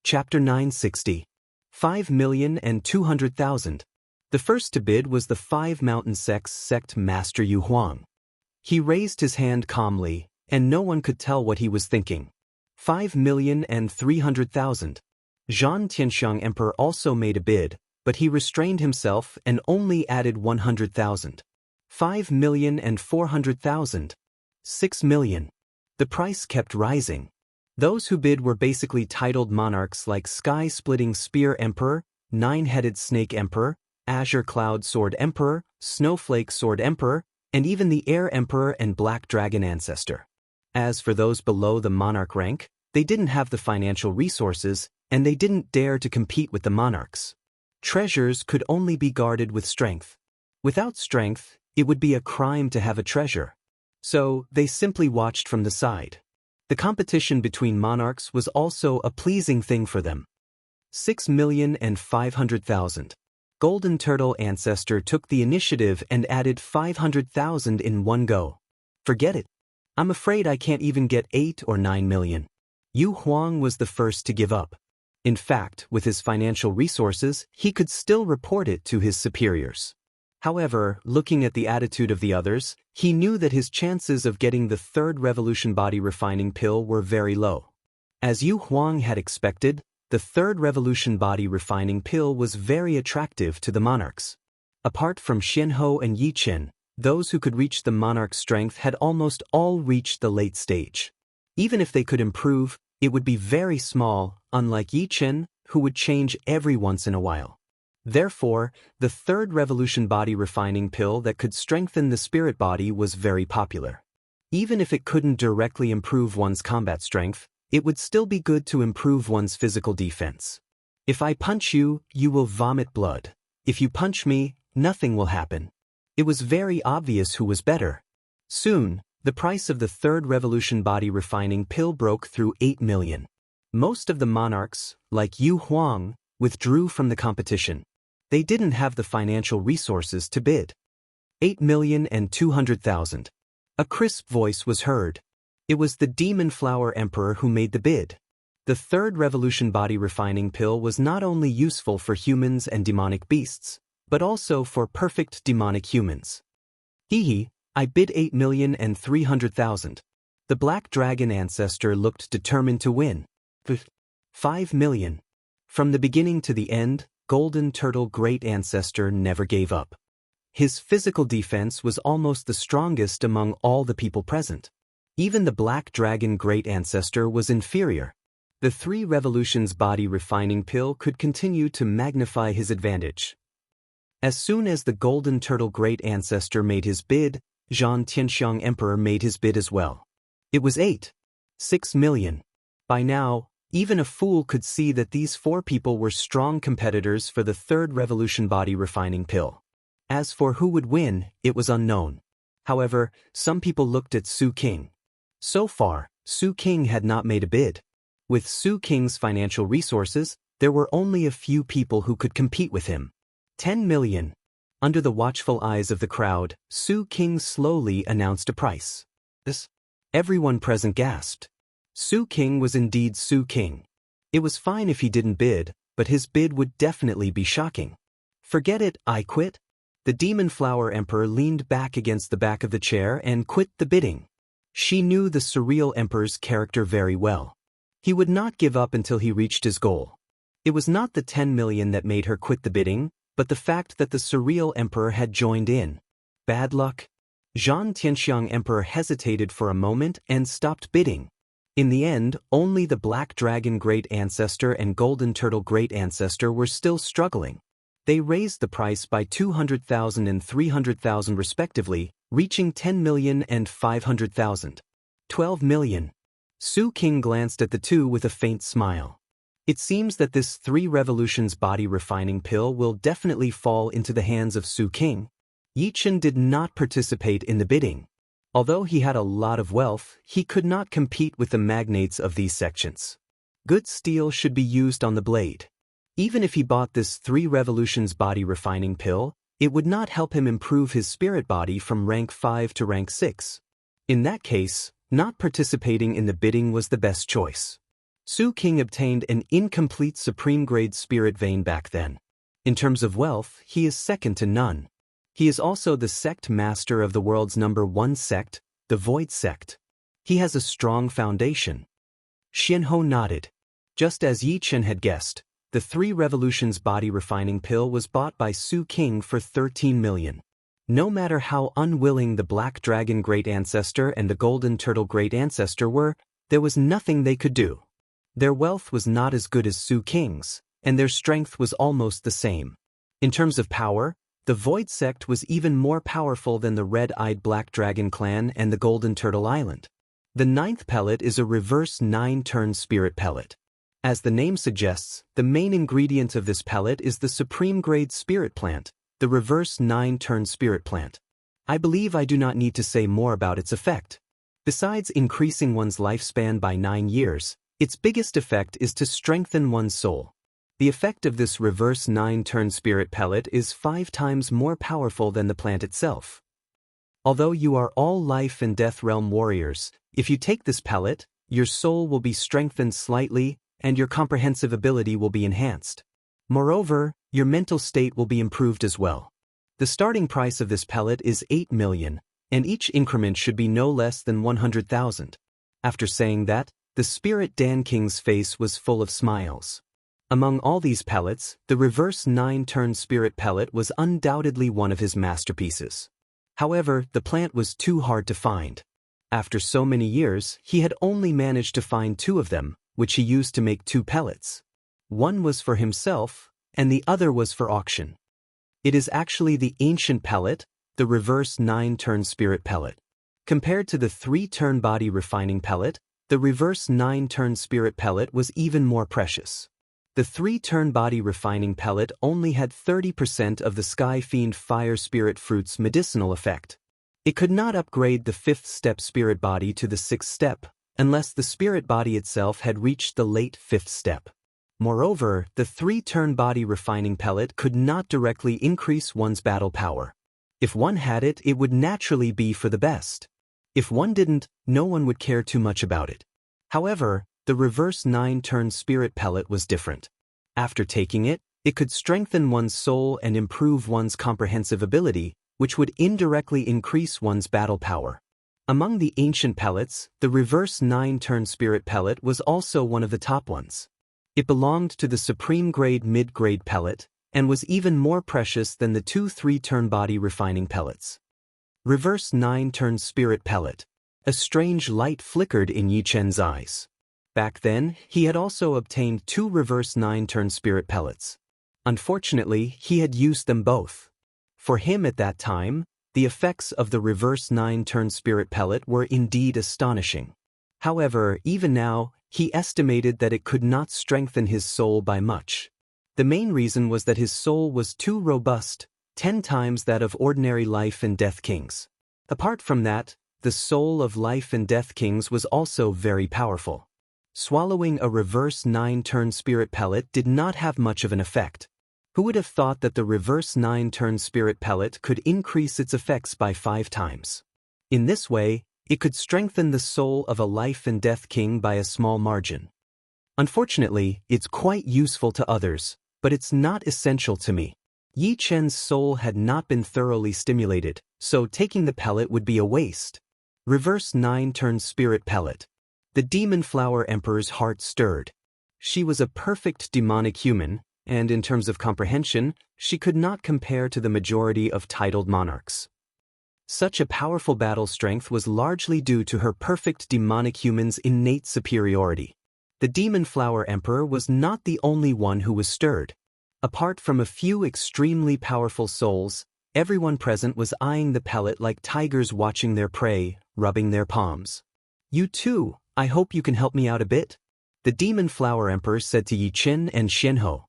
Chapter 960. 5,200,000. The first to bid was the 5 Mountain Sects sect master Yu Huang. He raised his hand calmly, and no one could tell what he was thinking. 5,300,000. Zhan Tianxiang Emperor also made a bid, but he restrained himself and only added 100,000. 5,400,000. 6 million. The price kept rising. Those who bid were basically titled monarchs like Sky-Splitting Spear Emperor, Nine-Headed Snake Emperor, Azure Cloud Sword Emperor, Snowflake Sword Emperor, and even the Air Emperor and Black Dragon Ancestor. As for those below the monarch rank, they didn't have the financial resources, and they didn't dare to compete with the monarchs. Treasures could only be guarded with strength. Without strength, it would be a crime to have a treasure. So, they simply watched from the side. The competition between monarchs was also a pleasing thing for them. 6,500,000. Golden Turtle Ancestor took the initiative and added 500,000 in one go. Forget it. I'm afraid I can't even get 8 or 9 million. Yu Huang was the first to give up. In fact, with his financial resources, he could still report it to his superiors. However, looking at the attitude of the others, he knew that his chances of getting the third revolution body refining pill were very low. As Yu Huang had expected, the third revolution body refining pill was very attractive to the monarchs. Apart from Xianhou and Yichen, those who could reach the monarch's strength had almost all reached the late stage. Even if they could improve, it would be very small, unlike Yichen, who would change every once in a while. Therefore, the third revolution body refining pill that could strengthen the spirit body was very popular. Even if it couldn't directly improve one's combat strength, it would still be good to improve one's physical defense. If I punch you, you will vomit blood. If you punch me, nothing will happen. It was very obvious who was better. Soon, the price of the third revolution body refining pill broke through 8 million. Most of the monarchs, like Yu Huang, withdrew from the competition. They didn't have the financial resources to bid. 8,200,000. A crisp voice was heard. It was the Demon Flower Emperor who made the bid. The third revolution body refining pill was not only useful for humans and demonic beasts, but also for perfect demonic humans. Hee, I bid 8,300,000. The Black Dragon Ancestor looked determined to win. 5 million. From the beginning to the end, Golden Turtle Great Ancestor never gave up. His physical defense was almost the strongest among all the people present. Even the Black Dragon Great Ancestor was inferior. The 3 revolutions body refining pill could continue to magnify his advantage. As soon as the Golden Turtle Great Ancestor made his bid, Zhan Tianxiang Emperor made his bid as well. It was 6 million. By now, even a fool could see that these 4 people were strong competitors for the third revolution body refining pill. As for who would win, it was unknown. However, some people looked at Su King. So far, Su King had not made a bid. With Su King's financial resources, there were only a few people who could compete with him. 10 million. Under the watchful eyes of the crowd, Su King slowly announced a price. Everyone present gasped. Su King was indeed Su King. It was fine if he didn't bid, but his bid would definitely be shocking. Forget it, I quit. The Demon Flower Emperor leaned back against the back of the chair and quit the bidding. She knew the Surreal Emperor's character very well. He would not give up until he reached his goal. It was not the 10 million that made her quit the bidding, but the fact that the Surreal Emperor had joined in. Bad luck. Zhan Tianxiang Emperor hesitated for a moment and stopped bidding. In the end, only the Black Dragon Great Ancestor and Golden Turtle Great Ancestor were still struggling. They raised the price by 200,000 and 300,000 respectively, reaching 10 million and 500,000. 12 million. Su King glanced at the two with a faint smile. It seems that this 3 revolutions body refining pill will definitely fall into the hands of Su King. Yichen did not participate in the bidding. Although he had a lot of wealth, he could not compete with the magnates of these sections. Good steel should be used on the blade. Even if he bought this 3 revolutions body refining pill, it would not help him improve his spirit body from rank 5 to rank 6. In that case, not participating in the bidding was the best choice. Su King obtained an incomplete supreme-grade spirit vein back then. In terms of wealth, he is second to none. He is also the sect master of the world's #1 sect, the Void Sect. He has a strong foundation. Xianhou nodded. Just as Yi Chen had guessed, the 3 Revolutions body refining pill was bought by Su King for 13 million. No matter how unwilling the Black Dragon Great Ancestor and the Golden Turtle Great Ancestor were, there was nothing they could do. Their wealth was not as good as Su King's, and their strength was almost the same. In terms of power, the Void Sect was even more powerful than the Red-Eyed Black Dragon Clan and the Golden Turtle Island. The 9th pellet is a reverse 9-turn spirit pellet. As the name suggests, the main ingredient of this pellet is the supreme-grade spirit plant, the reverse 9-turn spirit plant. I believe I do not need to say more about its effect. Besides increasing one's lifespan by 9 years, its biggest effect is to strengthen one's soul. The effect of this reverse 9-turn spirit pellet is 5 times more powerful than the plant itself. Although you are all life and death realm warriors, if you take this pellet, your soul will be strengthened slightly, and your comprehensive ability will be enhanced. Moreover, your mental state will be improved as well. The starting price of this pellet is 8 million, and each increment should be no less than 100,000. After saying that, the spirit Dan King's face was full of smiles. Among all these pellets, the reverse 9-turn spirit pellet was undoubtedly one of his masterpieces. However, the plant was too hard to find. After so many years, he had only managed to find 2 of them, which he used to make 2 pellets. One was for himself, and the other was for auction. It is actually the ancient pellet, the reverse 9-turn spirit pellet. Compared to the 3-turn body refining pellet, the reverse 9-turn spirit pellet was even more precious. The 3-turn body refining pellet only had 30% of the Sky Fiend Fire Spirit Fruit's medicinal effect. It could not upgrade the 5th step spirit body to the 6th step, unless the spirit body itself had reached the late 5th step. Moreover, the 3-turn body refining pellet could not directly increase one's battle power. If one had it, it would naturally be for the best. If one didn't, no one would care too much about it. However, the reverse 9-turn spirit pellet was different. After taking it, it could strengthen one's soul and improve one's comprehensive ability, which would indirectly increase one's battle power. Among the ancient pellets, the reverse 9-turn spirit pellet was also one of the top ones. It belonged to the supreme grade mid-grade pellet, and was even more precious than the 2 3-turn body refining pellets. Reverse 9-turn spirit pellet. A strange light flickered in Yi Chen's eyes. Back then, he had also obtained 2 reverse 9-turn spirit pellets. Unfortunately, he had used them both. For him at that time, the effects of the reverse 9-turn spirit pellet were indeed astonishing. However, even now, he estimated that it could not strengthen his soul by much. The main reason was that his soul was too robust, 10 times that of ordinary life and death kings. Apart from that, the soul of life and death kings was also very powerful. Swallowing a reverse 9-turn spirit pellet did not have much of an effect. Who would have thought that the reverse 9-turn spirit pellet could increase its effects by 5 times? In this way, it could strengthen the soul of a life and death king by a small margin. Unfortunately, it's quite useful to others, but it's not essential to me. Yi Chen's soul had not been thoroughly stimulated, so taking the pellet would be a waste. Reverse 9-turn spirit pellet. The Demon Flower Emperor's heart stirred. She was a perfect demonic human, and in terms of comprehension, she could not compare to the majority of titled monarchs. Such a powerful battle strength was largely due to her perfect demonic human's innate superiority. The Demon Flower Emperor was not the only one who was stirred. Apart from a few extremely powerful souls, everyone present was eyeing the pellet like tigers watching their prey, rubbing their palms. You too, I hope you can help me out a bit? The Demon Flower Emperor said to Yi Chen and Xianhou.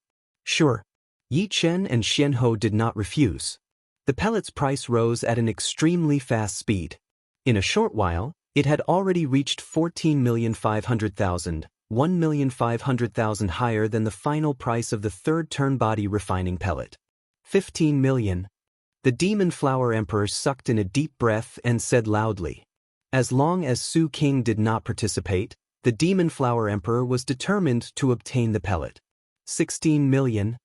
Sure. Yi Chen and Xianhou did not refuse. The pellet's price rose at an extremely fast speed. In a short while, it had already reached 14,500,000, 1,500,000 higher than the final price of the 3rd-turn body refining pellet. 15 million. The Demon Flower Emperor sucked in a deep breath and said loudly. As long as Su King did not participate, The Demon Flower Emperor was determined to obtain the pellet. 16 million.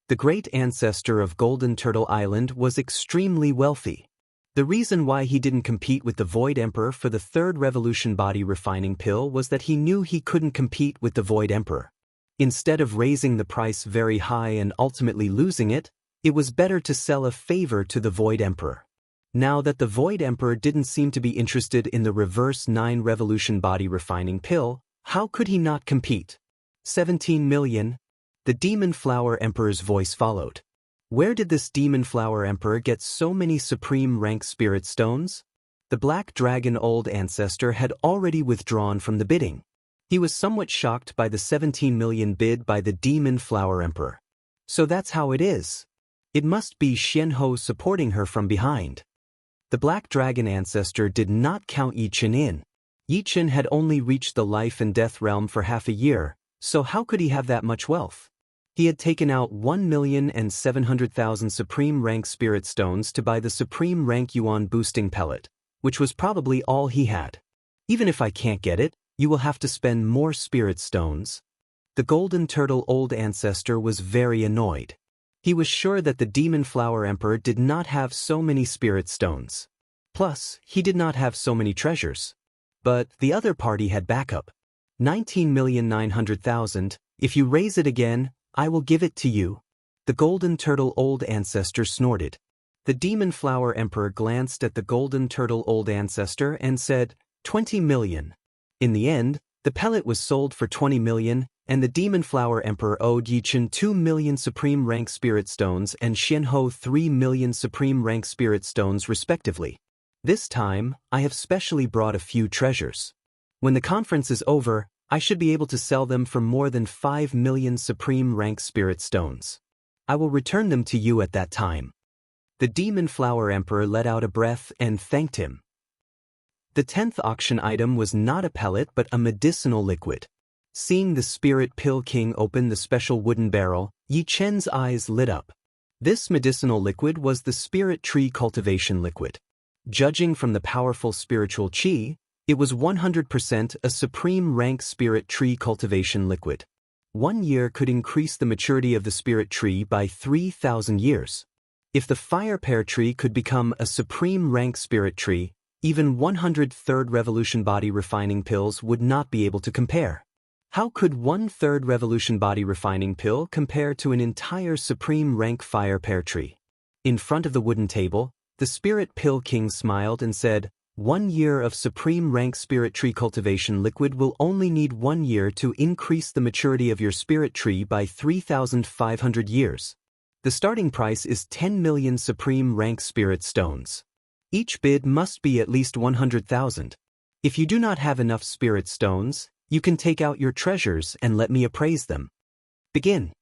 The great ancestor of Golden Turtle Island was extremely wealthy. The reason why he didn't compete with the Void Emperor for the third revolution body refining pill was that he knew he couldn't compete with the Void Emperor. Instead of raising the price very high and ultimately losing it, it was better to sell a favor to the Void Emperor. Now that the Void Emperor didn't seem to be interested in the reverse 9 revolution body refining pill, how could he not compete? 17 million. The Demon Flower Emperor's voice followed. Where did this Demon Flower Emperor get so many supreme rank spirit stones? The Black Dragon Old Ancestor had already withdrawn from the bidding. He was somewhat shocked by the 17 million bid by the Demon Flower Emperor. So that's how it is. It must be Xianhou supporting her from behind. The Black Dragon Ancestor did not count Yi Chen in. Yi Chen had only reached the life and death realm for half a year, so how could he have that much wealth? He had taken out 1,700,000 Supreme Rank Spirit Stones to buy the Supreme Rank Yuan boosting pellet, which was probably all he had. Even if I can't get it, you will have to spend more Spirit Stones. The Golden Turtle Old Ancestor was very annoyed. He was sure that the Demon Flower Emperor did not have so many Spirit Stones. Plus, he did not have so many treasures. But the other party had backup. 19,900,000, if you raise it again, I will give it to you. The Golden Turtle Old Ancestor snorted. The Demon Flower Emperor glanced at the Golden Turtle Old Ancestor and said, 20 million. In the end, the pellet was sold for 20 million, and the Demon Flower Emperor owed Yi Chen 2 million Supreme Rank Spirit Stones and Xianhou 3 million Supreme Rank Spirit Stones respectively. This time, I have specially brought a few treasures. When the conference is over, I should be able to sell them for more than 5 million Supreme Rank Spirit Stones. I will return them to you at that time. The Demon Flower Emperor let out a breath and thanked him. The 10th auction item was not a pellet but a medicinal liquid. Seeing the Spirit Pill King open the special wooden barrel, Yi Chen's eyes lit up. This medicinal liquid was the Spirit Tree Cultivation Liquid. Judging from the powerful spiritual qi, it was 100% a Supreme Rank Spirit Tree Cultivation Liquid. 1 year could increase the maturity of the Spirit Tree by 3,000 years. If the Fire Pear Tree could become a Supreme Rank Spirit Tree, even 103rd Revolution Body Refining Pills would not be able to compare. How could 1/3 Revolution Body Refining Pill compare to an entire Supreme Rank Fire Pear Tree? In front of the wooden table, the Spirit Pill King smiled and said, 1 year of Supreme Rank Spirit Tree Cultivation Liquid will only need 1 year to increase the maturity of your Spirit Tree by 3,500 years. The starting price is 10 million Supreme Rank Spirit Stones. Each bid must be at least 100,000. If you do not have enough Spirit Stones, you can take out your treasures and let me appraise them. Begin.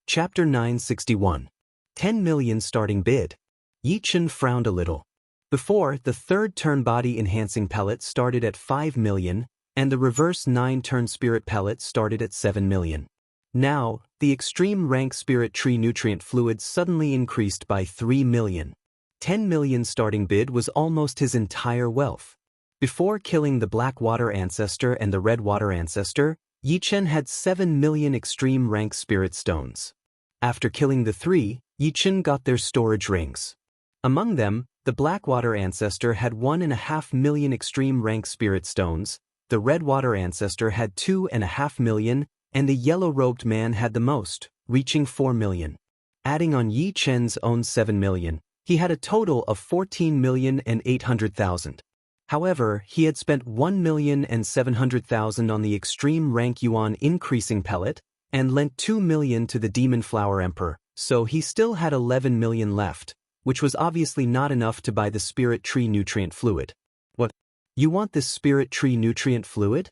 Chapter 961. 10 million starting bid. Yi Chen frowned a little. Before, the third turn body enhancing pellet started at 5 million, and the reverse 9-turn spirit pellet started at 7 million. Now, the extreme rank spirit tree nutrient fluid suddenly increased by 3 million. 10 million starting bid was almost his entire wealth. Before killing the Black Water Ancestor and the Red Water Ancestor, Yi Chen had 7 million extreme rank spirit stones. After killing the 3, Yi Chen got their storage rings. Among them, the Blackwater Ancestor had 1.5 million extreme rank spirit stones, the Redwater Ancestor had 2.5 million, and the Yellow-Robed Man had the most, reaching 4 million. Adding on Yi Chen's own 7 million, he had a total of 14,800,000. However, he had spent 1,700,000 on the extreme rank Yuan increasing pellet, and lent 2 million to the Demon Flower Emperor, so he still had 11 million left, which was obviously not enough to buy the Spirit Tree Nutrient Fluid. What? You want this Spirit Tree Nutrient Fluid?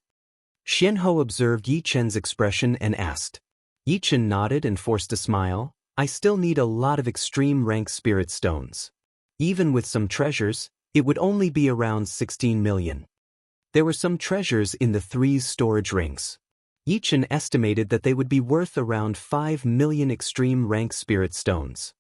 Xianhou observed Yi Chen's expression and asked. Yi Chen nodded and forced a smile. I still need a lot of extreme rank spirit stones. Even with some treasures, it would only be around 16 million. There were some treasures in the 3's storage rings. Yi Chen estimated that they would be worth around 5 million extreme rank spirit stones.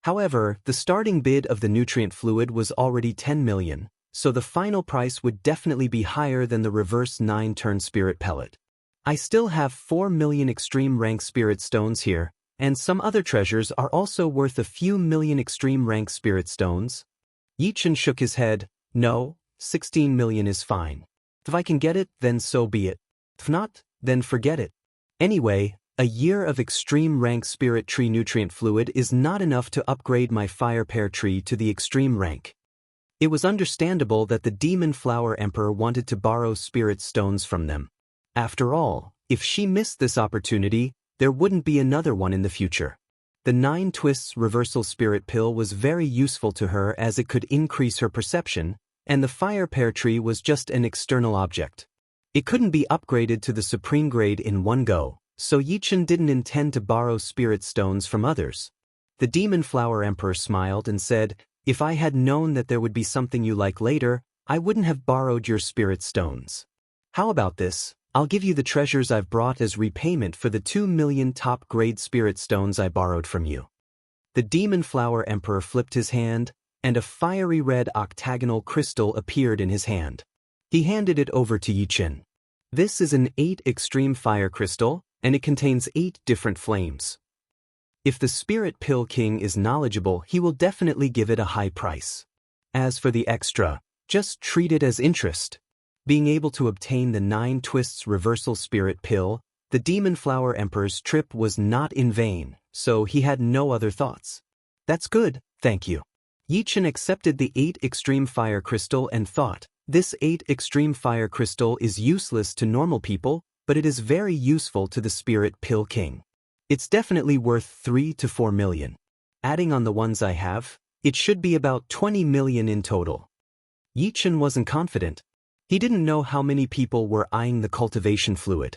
However, the starting bid of the nutrient fluid was already 10 million, so the final price would definitely be higher than the reverse 9-turn spirit pellet. I still have 4 million extreme rank spirit stones here, and some other treasures are also worth a few million extreme rank spirit stones. Yichen shook his head. No, 16 million is fine. If I can get it, then so be it. If not, then forget it. Anyway, a year of extreme rank spirit tree nutrient fluid is not enough to upgrade my fire pear tree to the extreme rank. It was understandable that the Demon Flower Emperor wanted to borrow spirit stones from them. After all, if she missed this opportunity, there wouldn't be another one in the future. The 9 Twists Reversal Spirit Pill was very useful to her as it could increase her perception, and the fire pear tree was just an external object. It couldn't be upgraded to the supreme grade in one go, so Yichen didn't intend to borrow spirit stones from others. The Demon Flower Emperor smiled and said, "If I had known that there would be something you like later, I wouldn't have borrowed your spirit stones. How about this? I'll give you the treasures I've brought as repayment for the 2 million top-grade spirit stones I borrowed from you." The Demon Flower Emperor flipped his hand, and a fiery red octagonal crystal appeared in his hand. He handed it over to Yichen. This is an 8 extreme fire crystal, and it contains 8 different flames. If the Spirit Pill King is knowledgeable, he will definitely give it a high price. As for the extra, just treat it as interest. Being able to obtain the 9 Twists Reversal Spirit Pill, the Demon Flower Emperor's trip was not in vain, so he had no other thoughts. That's good, thank you. Yichen accepted the 8 Extreme Fire Crystal and thought, this 8 Extreme Fire Crystal is useless to normal people, but it is very useful to the Spirit Pill King. It's definitely worth 3 to 4 million. Adding on the ones I have, it should be about 20 million in total. Yichen wasn't confident. He didn't know how many people were eyeing the cultivation fluid.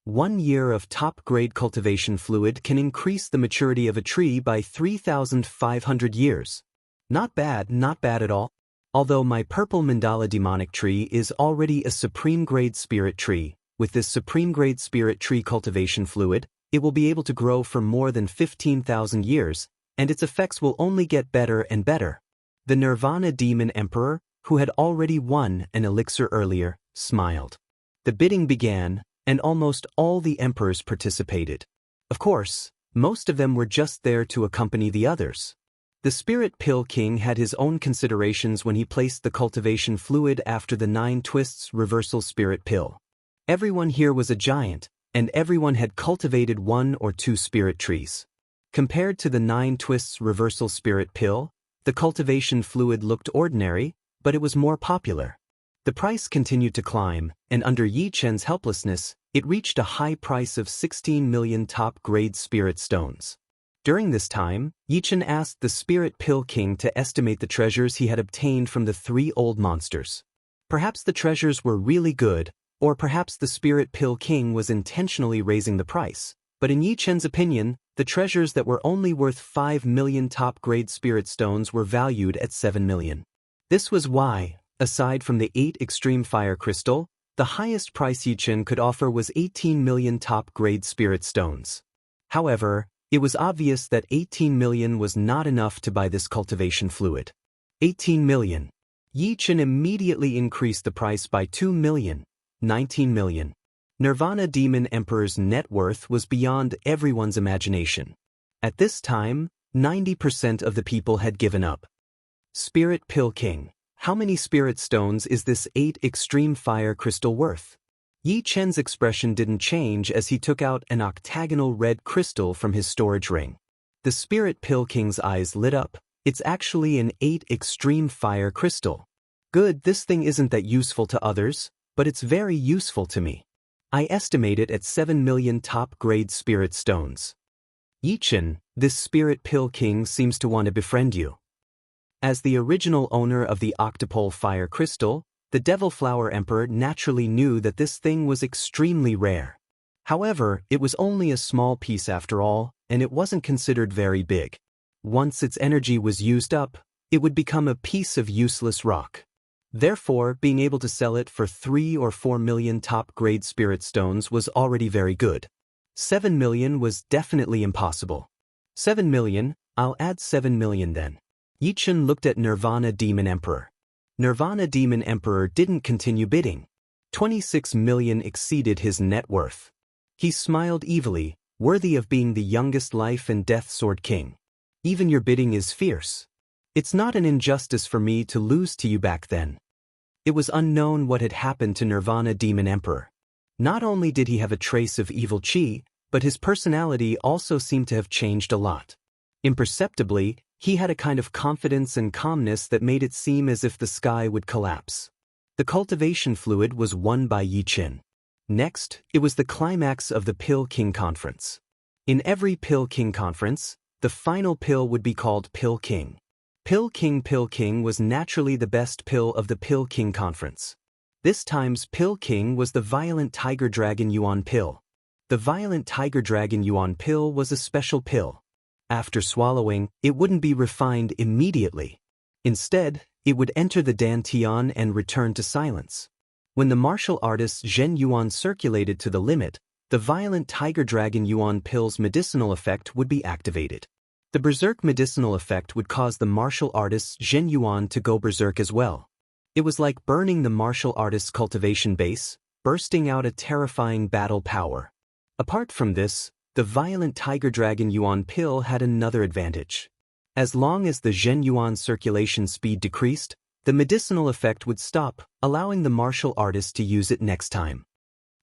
1 year of top-grade cultivation fluid can increase the maturity of a tree by 3,500 years. Not bad at all. Although my purple mandala demonic tree is already a supreme-grade spirit tree, with this supreme-grade spirit tree cultivation fluid, it will be able to grow for more than 15,000 years, and its effects will only get better and better. The Nirvana Demon Emperor, who had already won an elixir earlier, smiled. The bidding began, and almost all the emperors participated. Of course, most of them were just there to accompany the others. The Spirit Pill King had his own considerations when he placed the cultivation fluid after the 9 Twists Reversal Spirit Pill. Everyone here was a giant, and everyone had cultivated 1 or 2 spirit trees. Compared to the 9 Twists Reversal Spirit Pill, the cultivation fluid looked ordinary, but it was more popular. The price continued to climb, and under Yichen's helplessness, it reached a high price of 16 million top-grade spirit stones. During this time, Yichen asked the Spirit Pill King to estimate the treasures he had obtained from the 3 old monsters. Perhaps the treasures were really good, or perhaps the Spirit Pill King was intentionally raising the price, but in Yichen's opinion, the treasures that were only worth 5 million top-grade spirit stones were valued at 7 million. This was why, aside from the 8 extreme fire crystal, the highest price Yichen could offer was 18 million top-grade spirit stones. However, it was obvious that 18 million was not enough to buy this cultivation fluid. 18 million. Yichen immediately increased the price by 2 million. 19 million. Nirvana Demon Emperor's net worth was beyond everyone's imagination. At this time, 90% of the people had given up. Spirit Pill King, how many spirit stones is this 8 extreme fire crystal worth? Yichen's expression didn't change as he took out an octagonal red crystal from his storage ring. The Spirit Pill King's eyes lit up. It's actually an 8 extreme fire crystal. Good, this thing isn't that useful to others, but it's very useful to me. I estimate it at 7 million top-grade spirit stones. Yichen, this Spirit Pill King seems to want to befriend you. As the original owner of the Octopole Fire Crystal, the Devil Flower Emperor naturally knew that this thing was extremely rare. However, it was only a small piece after all, and it wasn't considered very big. Once its energy was used up, it would become a piece of useless rock. Therefore, being able to sell it for 3 or 4 million top-grade spirit stones was already very good. 7 million was definitely impossible. 7 million, I'll add 7 million then. Yichen looked at Nirvana Demon Emperor. Nirvana Demon Emperor didn't continue bidding. 26 million exceeded his net worth. He smiled evilly, worthy of being the youngest life and death sword king. Even your bidding is fierce. It's not an injustice for me to lose to you back then. It was unknown what had happened to Nirvana Demon Emperor. Not only did he have a trace of evil chi, but his personality also seemed to have changed a lot. Imperceptibly, he had a kind of confidence and calmness that made it seem as if the sky would collapse. The cultivation fluid was won by Yi Qin. Next, it was the climax of the Pill King Conference. In every Pill King Conference, the final pill would be called Pill King. Pill King was naturally the best pill of the Pill King Conference. This time's Pill King was the Violent Tiger Dragon Yuan pill. The Violent Tiger Dragon Yuan pill was a special pill. After swallowing, it wouldn't be refined immediately. Instead, it would enter the dantian and return to silence. When the martial artist Zhen Yuan circulated to the limit, the Violent Tiger Dragon Yuan pill's medicinal effect would be activated. The berserk medicinal effect would cause the martial artist's Zhen Yuan to go berserk as well. It was like burning the martial artist's cultivation base, bursting out a terrifying battle power. Apart from this, the Violent Tiger Dragon Yuan pill had another advantage. As long as the Zhen Yuan circulation speed decreased, the medicinal effect would stop, allowing the martial artist to use it next time.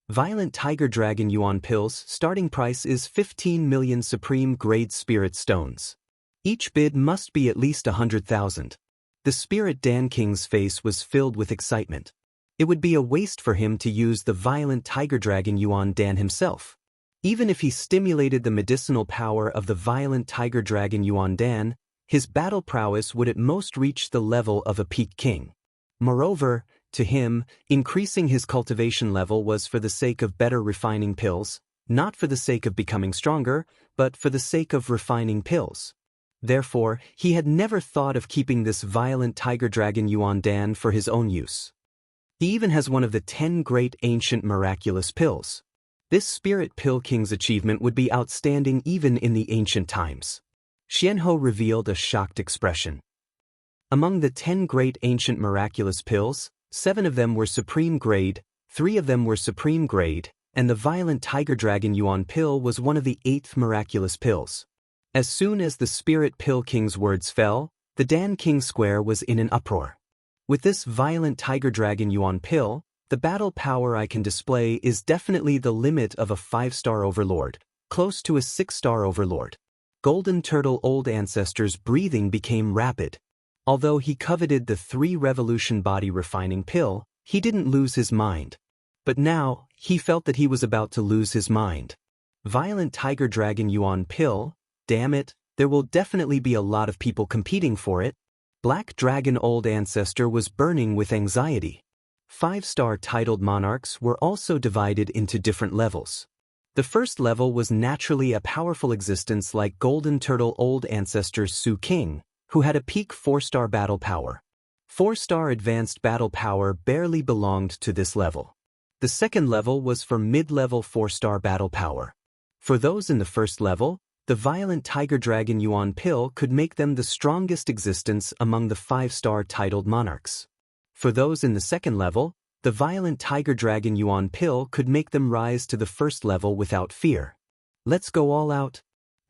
Violent Tiger Dragon Yuan pill's starting price is 15 million Supreme Grade Spirit Stones. Each bid must be at least 100,000. The Spirit Dan King's face was filled with excitement. It would be a waste for him to use the Violent Tiger Dragon Yuan Dan himself. Even if he stimulated the medicinal power of the Violent Tiger Dragon Yuan Dan, his battle prowess would at most reach the level of a peak king. Moreover, to him, increasing his cultivation level was for the sake of better refining pills, not for the sake of becoming stronger, but for the sake of refining pills. Therefore, he had never thought of keeping this Violent Tiger Dragon Yuan Dan for his own use. He even has one of the 10 great ancient miraculous pills. This Spirit Pill King's achievement would be outstanding even in the ancient times. Xianhou revealed a shocked expression. Among the 10 great ancient miraculous pills, 7 of them were supreme grade, 3 of them were supreme grade, and the Violent Tiger Dragon Yuan pill was one of the 8th miraculous pills. As soon as the Spirit Pill King's words fell, the Dan King Square was in an uproar. With this Violent Tiger Dragon Yuan pill, the battle power I can display is definitely the limit of a 5-star overlord, close to a 6-star overlord. Golden Turtle Old Ancestor's breathing became rapid. Although he coveted the 3-revolution body refining pill, he didn't lose his mind. But now, he felt that he was about to lose his mind. Violent Tiger Dragon Yuan pill, damn it, there will definitely be a lot of people competing for it. Black Dragon Old Ancestor was burning with anxiety. 5-star titled monarchs were also divided into different levels. The first level was naturally a powerful existence like Golden Turtle Old Ancestor Su King, who had a peak 4-star battle power. 4-star advanced battle power barely belonged to this level. The second level was for mid-level 4-star battle power. For those in the first level, the Violent Tiger Dragon Yuan pill could make them the strongest existence among the 5-star titled monarchs. For those in the second level, the Violent Tiger Dragon Yuan pill could make them rise to the first level without fear. Let's go all out.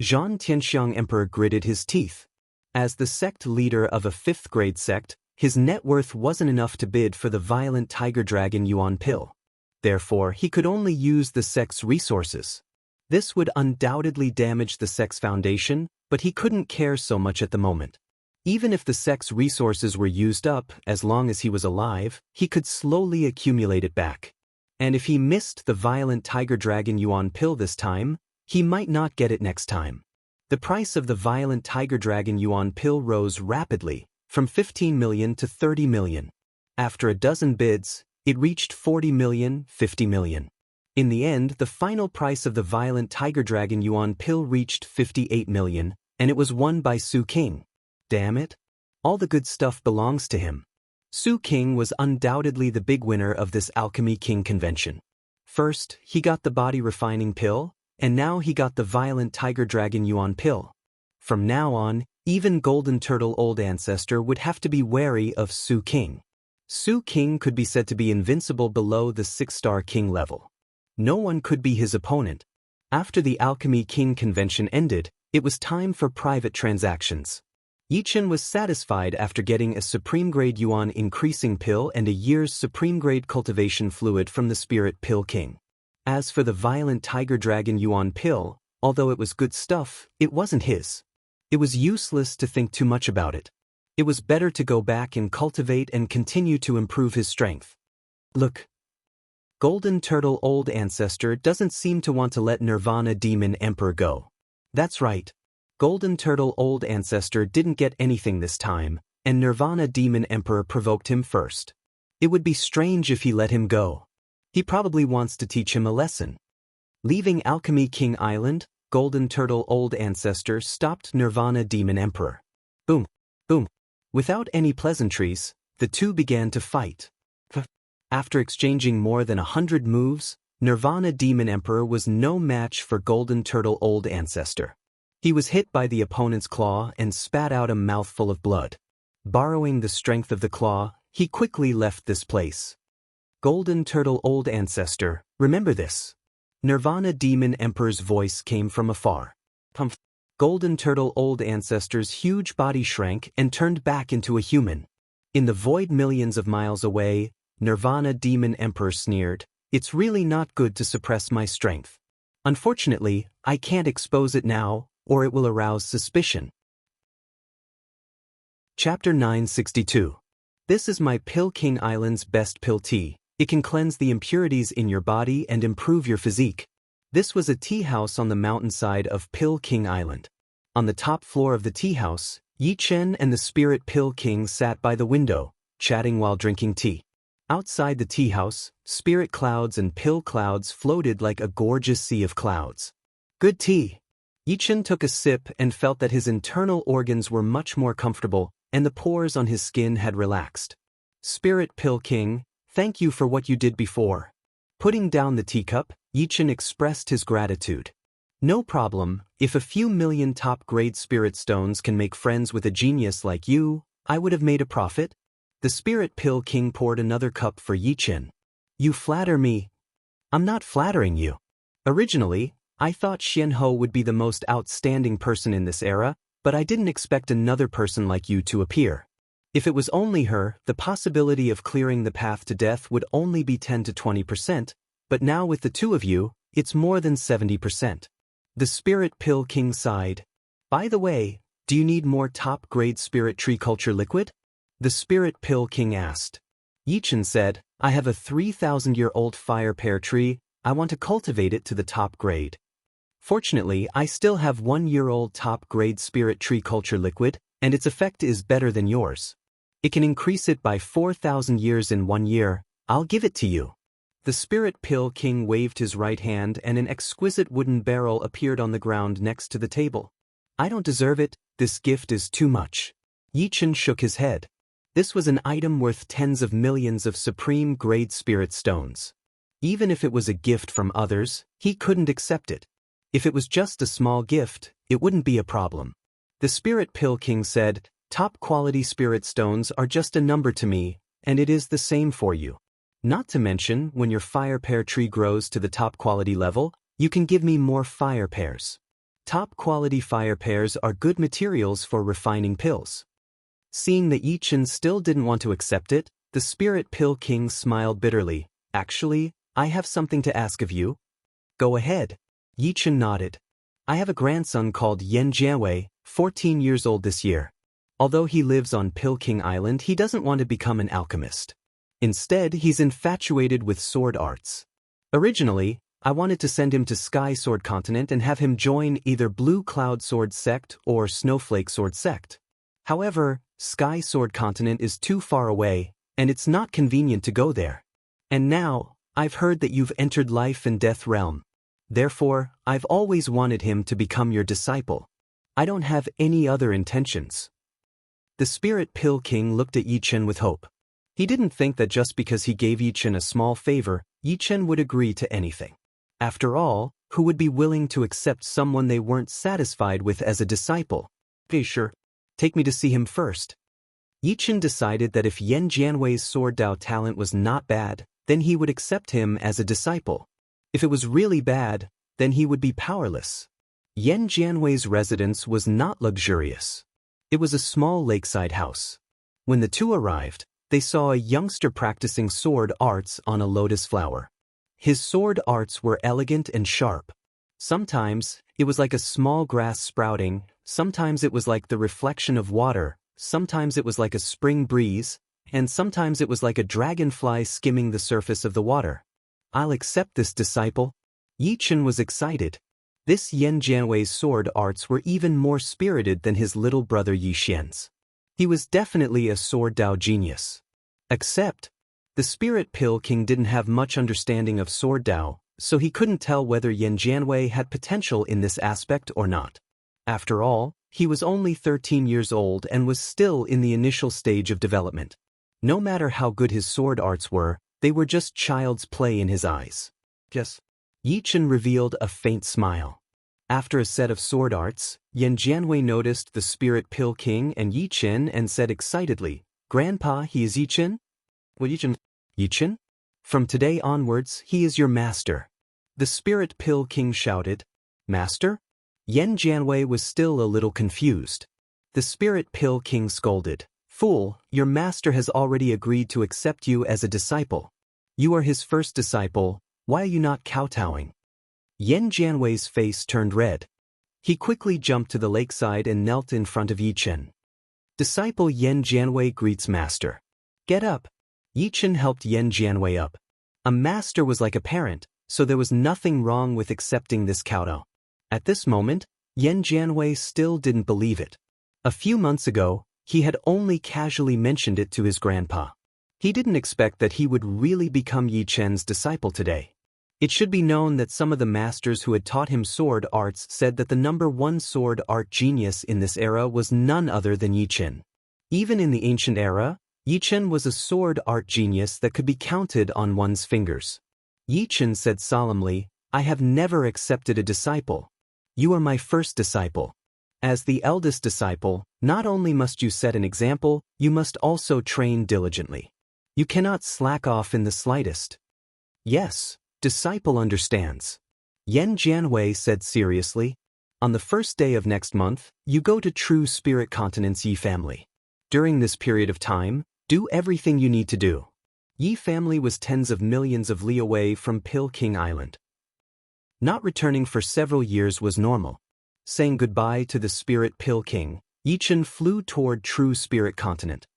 Zhan Tianxiang Emperor gritted his teeth. As the sect leader of a 5th grade sect, his net worth wasn't enough to bid for the Violent Tiger Dragon Yuan pill. Therefore, he could only use the sect's resources. This would undoubtedly damage the sect's foundation, but he couldn't care so much at the moment. Even if the sect's resources were used up, as long as he was alive, he could slowly accumulate it back. And if he missed the Violent Tiger Dragon Yuan pill this time, he might not get it next time. The price of the Violent Tiger Dragon Yuan pill rose rapidly, from 15 million to 30 million. After a dozen bids, it reached 40 million, 50 million. In the end, the final price of the Violent Tiger Dragon Yuan pill reached 58 million, and it was won by Su King. Damn it. All the good stuff belongs to him. Su King was undoubtedly the big winner of this Alchemy King convention. First, he got the body refining pill, and now he got the Violent Tiger Dragon Yuan pill. From now on, even Golden Turtle Old Ancestor would have to be wary of Su King. Su King could be said to be invincible below the 6-star king level. No one could be his opponent. After the Alchemy King convention ended, it was time for private transactions. Yichen was satisfied after getting a Supreme Grade Yuan increasing pill and a year's Supreme Grade cultivation fluid from the Spirit Pill King. As for the Violent Tiger Dragon Yuan pill, although it was good stuff, it wasn't his. It was useless to think too much about it. It was better to go back and cultivate and continue to improve his strength. Look. Golden Turtle Old Ancestor doesn't seem to want to let Nirvana Demon Emperor go. That's right. Golden Turtle Old Ancestor didn't get anything this time, and Nirvana Demon Emperor provoked him first. It would be strange if he let him go. He probably wants to teach him a lesson. Leaving Alchemy King Island, Golden Turtle Old Ancestor stopped Nirvana Demon Emperor. Boom. Boom. Without any pleasantries, the two began to fight. After exchanging more than 100 moves, Nirvana Demon Emperor was no match for Golden Turtle Old Ancestor. He was hit by the opponent's claw and spat out a mouthful of blood. Borrowing the strength of the claw, he quickly left this place. Golden Turtle Old Ancestor, remember this. Nirvana Demon Emperor's voice came from afar. Golden Turtle Old Ancestor's huge body shrank and turned back into a human. In the void millions of miles away, Nirvana Demon Emperor sneered, "It's really not good to suppress my strength. Unfortunately, I can't expose it now, or it will arouse suspicion." Chapter 962. This is my Pill King Island's best pill tea. It can cleanse the impurities in your body and improve your physique. This was a tea house on the mountainside of Pill King Island. On the top floor of the tea house, Yichen and the Spirit Pill King sat by the window, chatting while drinking tea. Outside the tea house, spirit clouds and pill clouds floated like a gorgeous sea of clouds. Good tea. Yichen took a sip and felt that his internal organs were much more comfortable, and the pores on his skin had relaxed. Spirit Pill King, thank you for what you did before. Putting down the teacup, Yichen expressed his gratitude. No problem, if a few million top-grade spirit stones can make friends with a genius like you, I would have made a profit. The Spirit Pill King poured another cup for Yichen. You flatter me. I'm not flattering you. Originally, I thought Xianhou would be the most outstanding person in this era, but I didn't expect another person like you to appear. If it was only her, the possibility of clearing the path to death would only be 10 to 20%, but now with the two of you, it's more than 70%. The Spirit Pill King sighed. By the way, do you need more top-grade spirit tree culture liquid? The Spirit Pill King asked. Yichen said, I have a 3,000-year-old fire pear tree, I want to cultivate it to the top grade. Fortunately, I still have 1-year-old top-grade spirit tree culture liquid, and its effect is better than yours. It can increase it by 4,000 years in 1 year, I'll give it to you. The Spirit Pill King waved his right hand and an exquisite wooden barrel appeared on the ground next to the table. I don't deserve it, this gift is too much. Yichen shook his head. This was an item worth tens of millions of supreme-grade spirit stones. Even if it was a gift from others, he couldn't accept it. If it was just a small gift, it wouldn't be a problem. The Spirit Pill King said, top-quality spirit stones are just a number to me, and it is the same for you. Not to mention, when your fire pear tree grows to the top-quality level, you can give me more fire pears. Top-quality fire pears are good materials for refining pills. Seeing that Yichen still didn't want to accept it, the Spirit Pill King smiled bitterly. Actually, I have something to ask of you. Go ahead. Yichen nodded. I have a grandson called Yan Jiawei, 14 years old this year. Although he lives on Pill King Island, he doesn't want to become an alchemist. Instead, he's infatuated with sword arts. Originally, I wanted to send him to Sky Sword Continent and have him join either Blue Cloud Sword Sect or Snowflake Sword Sect. However, Sky Sword Continent is too far away, and it's not convenient to go there. And now, I've heard that you've entered life and death realm. Therefore, I've always wanted him to become your disciple. I don't have any other intentions. The Spirit Pill King looked at Yichen with hope. He didn't think that just because he gave Yichen a small favor, Yichen would agree to anything. After all, who would be willing to accept someone they weren't satisfied with as a disciple? Okay, sure. Take me to see him first. Yichen decided that if Yan Jianwei's sword Dao talent was not bad, then he would accept him as a disciple. If it was really bad, then he would be powerless. Yan Jianwei's residence was not luxurious. It was a small lakeside house. When the two arrived, they saw a youngster practicing sword arts on a lotus flower. His sword arts were elegant and sharp. Sometimes, it was like a small grass sprouting, sometimes it was like the reflection of water, sometimes it was like a spring breeze, and sometimes it was like a dragonfly skimming the surface of the water. I'll accept this disciple. Yichen was excited. This Yan Jianwei's sword arts were even more spirited than his little brother Yi Xian's. He was definitely a sword Dao genius. Except, the Spirit Pill King didn't have much understanding of sword Dao, so he couldn't tell whether Yan Jianwei had potential in this aspect or not. After all, he was only 13 years old and was still in the initial stage of development. No matter how good his sword arts were, they were just child's play in his eyes. Yes. Yichen revealed a faint smile. After a set of sword arts, Yan Jianwei noticed the Spirit Pill King and Yichen and said excitedly, "Grandpa, he is Yichen?" "Well, Yichen." "Yichen? From today onwards, he is your master." The Spirit Pill King shouted. "Master?" Yan Jianwei was still a little confused. The Spirit Pill King scolded, "Fool, your master has already agreed to accept you as a disciple. You are his first disciple, why are you not kowtowing?" Yan Jianwei's face turned red. He quickly jumped to the lakeside and knelt in front of Yichen. Disciple Yan Jianwei greets master. "Get up." Yichen helped Yan Jianwei up. A master was like a parent, so there was nothing wrong with accepting this kowtow. At this moment, Yan Jianwei still didn't believe it. A few months ago, he had only casually mentioned it to his grandpa. He didn't expect that he would really become Yichen's disciple today. It should be known that some of the masters who had taught him sword arts said that the #1 sword art genius in this era was none other than Yichen. Even in the ancient era, Yichen was a sword art genius that could be counted on one's fingers. Yichen said solemnly, "I have never accepted a disciple. You are my first disciple. As the eldest disciple, not only must you set an example, you must also train diligently. You cannot slack off in the slightest." "Yes, disciple understands." Yan Jianwei said seriously. "On the first day of next month, you go to True Spirit Continent's Yi family. During this period of time, do everything you need to do." Yi family was tens of millions of li away from Pill King Island. Not returning for several years was normal. Saying goodbye to the Spirit Pill King, Yichen flew toward True Spirit Continent.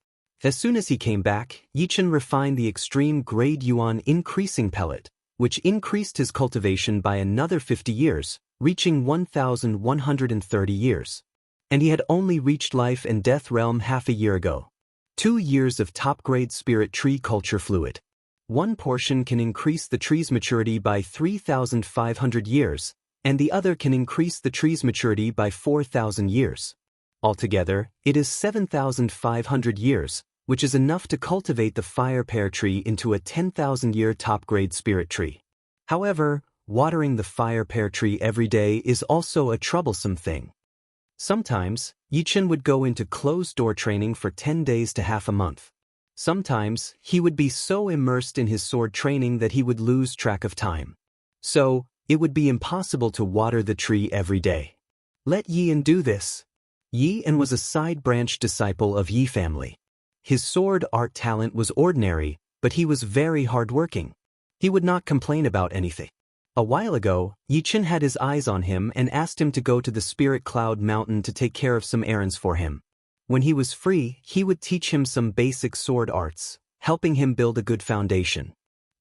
As soon as he came back, Yichen refined the extreme grade Yuan increasing pellet, which increased his cultivation by another 50 years, reaching 1,130 years. And he had only reached life and death realm half a year ago. 2 years of top-grade spirit tree culture fluid. One portion can increase the tree's maturity by 3,500 years, and the other can increase the tree's maturity by 4,000 years. Altogether, it is 7,500 years, which is enough to cultivate the fire pear tree into a 10,000-year top-grade spirit tree. However, watering the fire pear tree every day is also a troublesome thing. Sometimes, Yichen would go into closed-door training for 10 days to half a month. Sometimes, he would be so immersed in his sword training that he would lose track of time. So, it would be impossible to water the tree every day. Let Yian do this. Yian was a side-branch disciple of Yi family. His sword art talent was ordinary, but he was very hard-working. He would not complain about anything. A while ago, Yichen had his eyes on him and asked him to go to the Spirit Cloud Mountain to take care of some errands for him. When he was free, he would teach him some basic sword arts, helping him build a good foundation.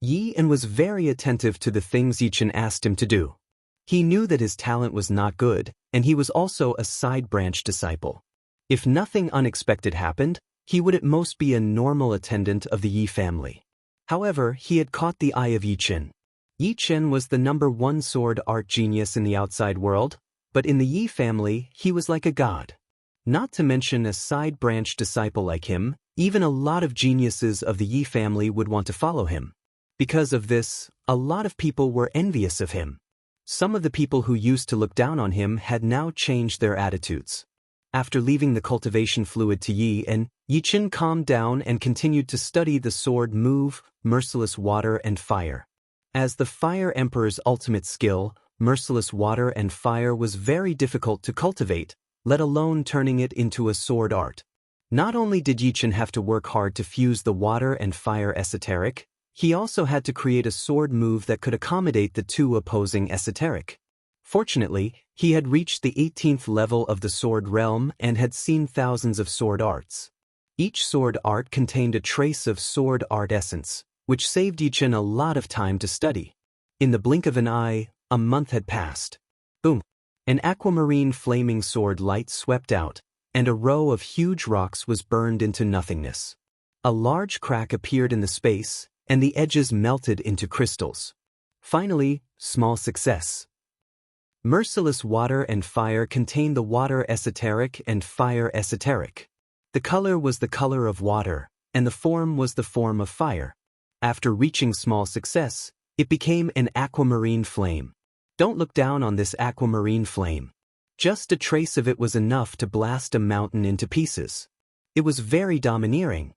Yian was very attentive to the things Yichen asked him to do. He knew that his talent was not good, and he was also a side-branch disciple. If nothing unexpected happened, he would at most be a normal attendant of the Yi family. However, he had caught the eye of Yichen. Yichen was the #1 sword art genius in the outside world, but in the Yi family, he was like a god. Not to mention a side-branch disciple like him, even a lot of geniuses of the Yi family would want to follow him. Because of this, a lot of people were envious of him. Some of the people who used to look down on him had now changed their attitudes. After leaving the cultivation fluid to Yi, Yi-Chen calmed down and continued to study the sword move, Merciless Water and Fire. As the Fire Emperor's ultimate skill, Merciless Water and Fire was very difficult to cultivate, let alone turning it into a sword art. Not only did Yi-Chen have to work hard to fuse the water and fire esoteric, he also had to create a sword move that could accommodate the two opposing esoteric. Fortunately, he had reached the 18th level of the sword realm and had seen thousands of sword arts. Each sword art contained a trace of sword art essence, which saved Yi-Chen a lot of time to study. In the blink of an eye, a month had passed. Boom! An aquamarine flaming sword light swept out, and a row of huge rocks was burned into nothingness. A large crack appeared in the space, and the edges melted into crystals. Finally, small success. Merciless Water and Fire contained the water esoteric and fire esoteric. The color was the color of water, and the form was the form of fire. After reaching small success, it became an aquamarine flame. Don't look down on this aquamarine flame. Just a trace of it was enough to blast a mountain into pieces. It was very domineering.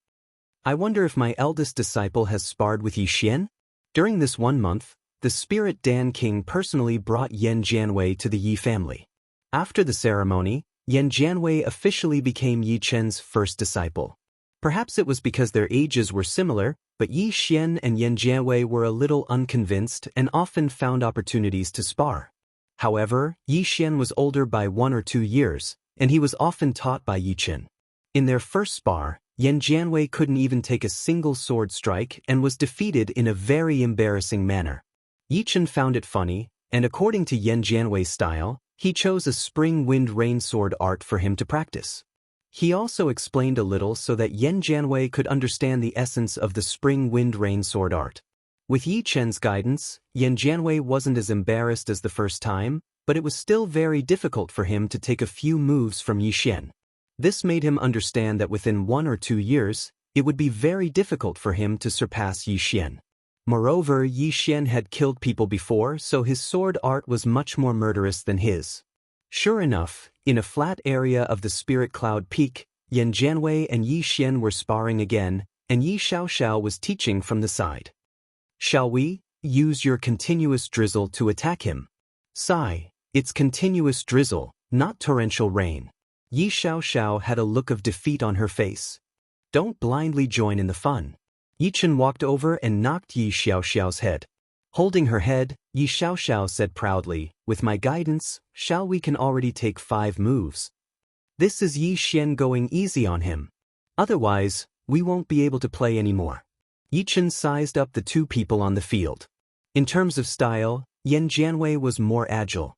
I wonder if my eldest disciple has sparred with Yi Xian? During this 1 month, the spirit Dan King personally brought Yan Jianwei to the Yi family. After the ceremony, Yan Jianwei officially became Yi Chen's first disciple. Perhaps it was because their ages were similar, but Yi Xian and Yan Jianwei were a little unconvinced and often found opportunities to spar. However, Yi Xian was older by 1 or 2 years, and he was often taught by Yi Chen. In their first spar, Yan Jianwei couldn't even take a single sword strike and was defeated in a very embarrassing manner. Yi Chen found it funny, and according to Yan Jianwei's style, he chose a spring wind rain sword art for him to practice. He also explained a little so that Yan Jianwei could understand the essence of the spring wind rain sword art. With Yi Chen's guidance, Yan Jianwei wasn't as embarrassed as the first time, but it was still very difficult for him to take a few moves from Yi Xian. This made him understand that within 1 or 2 years, it would be very difficult for him to surpass Yi Xian. Moreover, Yi Xian had killed people before, so his sword art was much more murderous than his. Sure enough, in a flat area of the Spirit Cloud Peak, Yan Jianwei and Yi Xian were sparring again, and Yi Xiaoxiao was teaching from the side. Shall we use your continuous drizzle to attack him? Sigh, it's continuous drizzle, not torrential rain. Yi Xiaoxiao had a look of defeat on her face. Don't blindly join in the fun. Yi Chen walked over and knocked Yi Xiaoxiao's head. Holding her head, Yi Xiaoxiao said proudly, with my guidance, Shao we can already take 5 moves. This is Yi Xian going easy on him. Otherwise, we won't be able to play anymore. Yi Chen sized up the 2 people on the field. In terms of style, Yan Jianwei was more agile.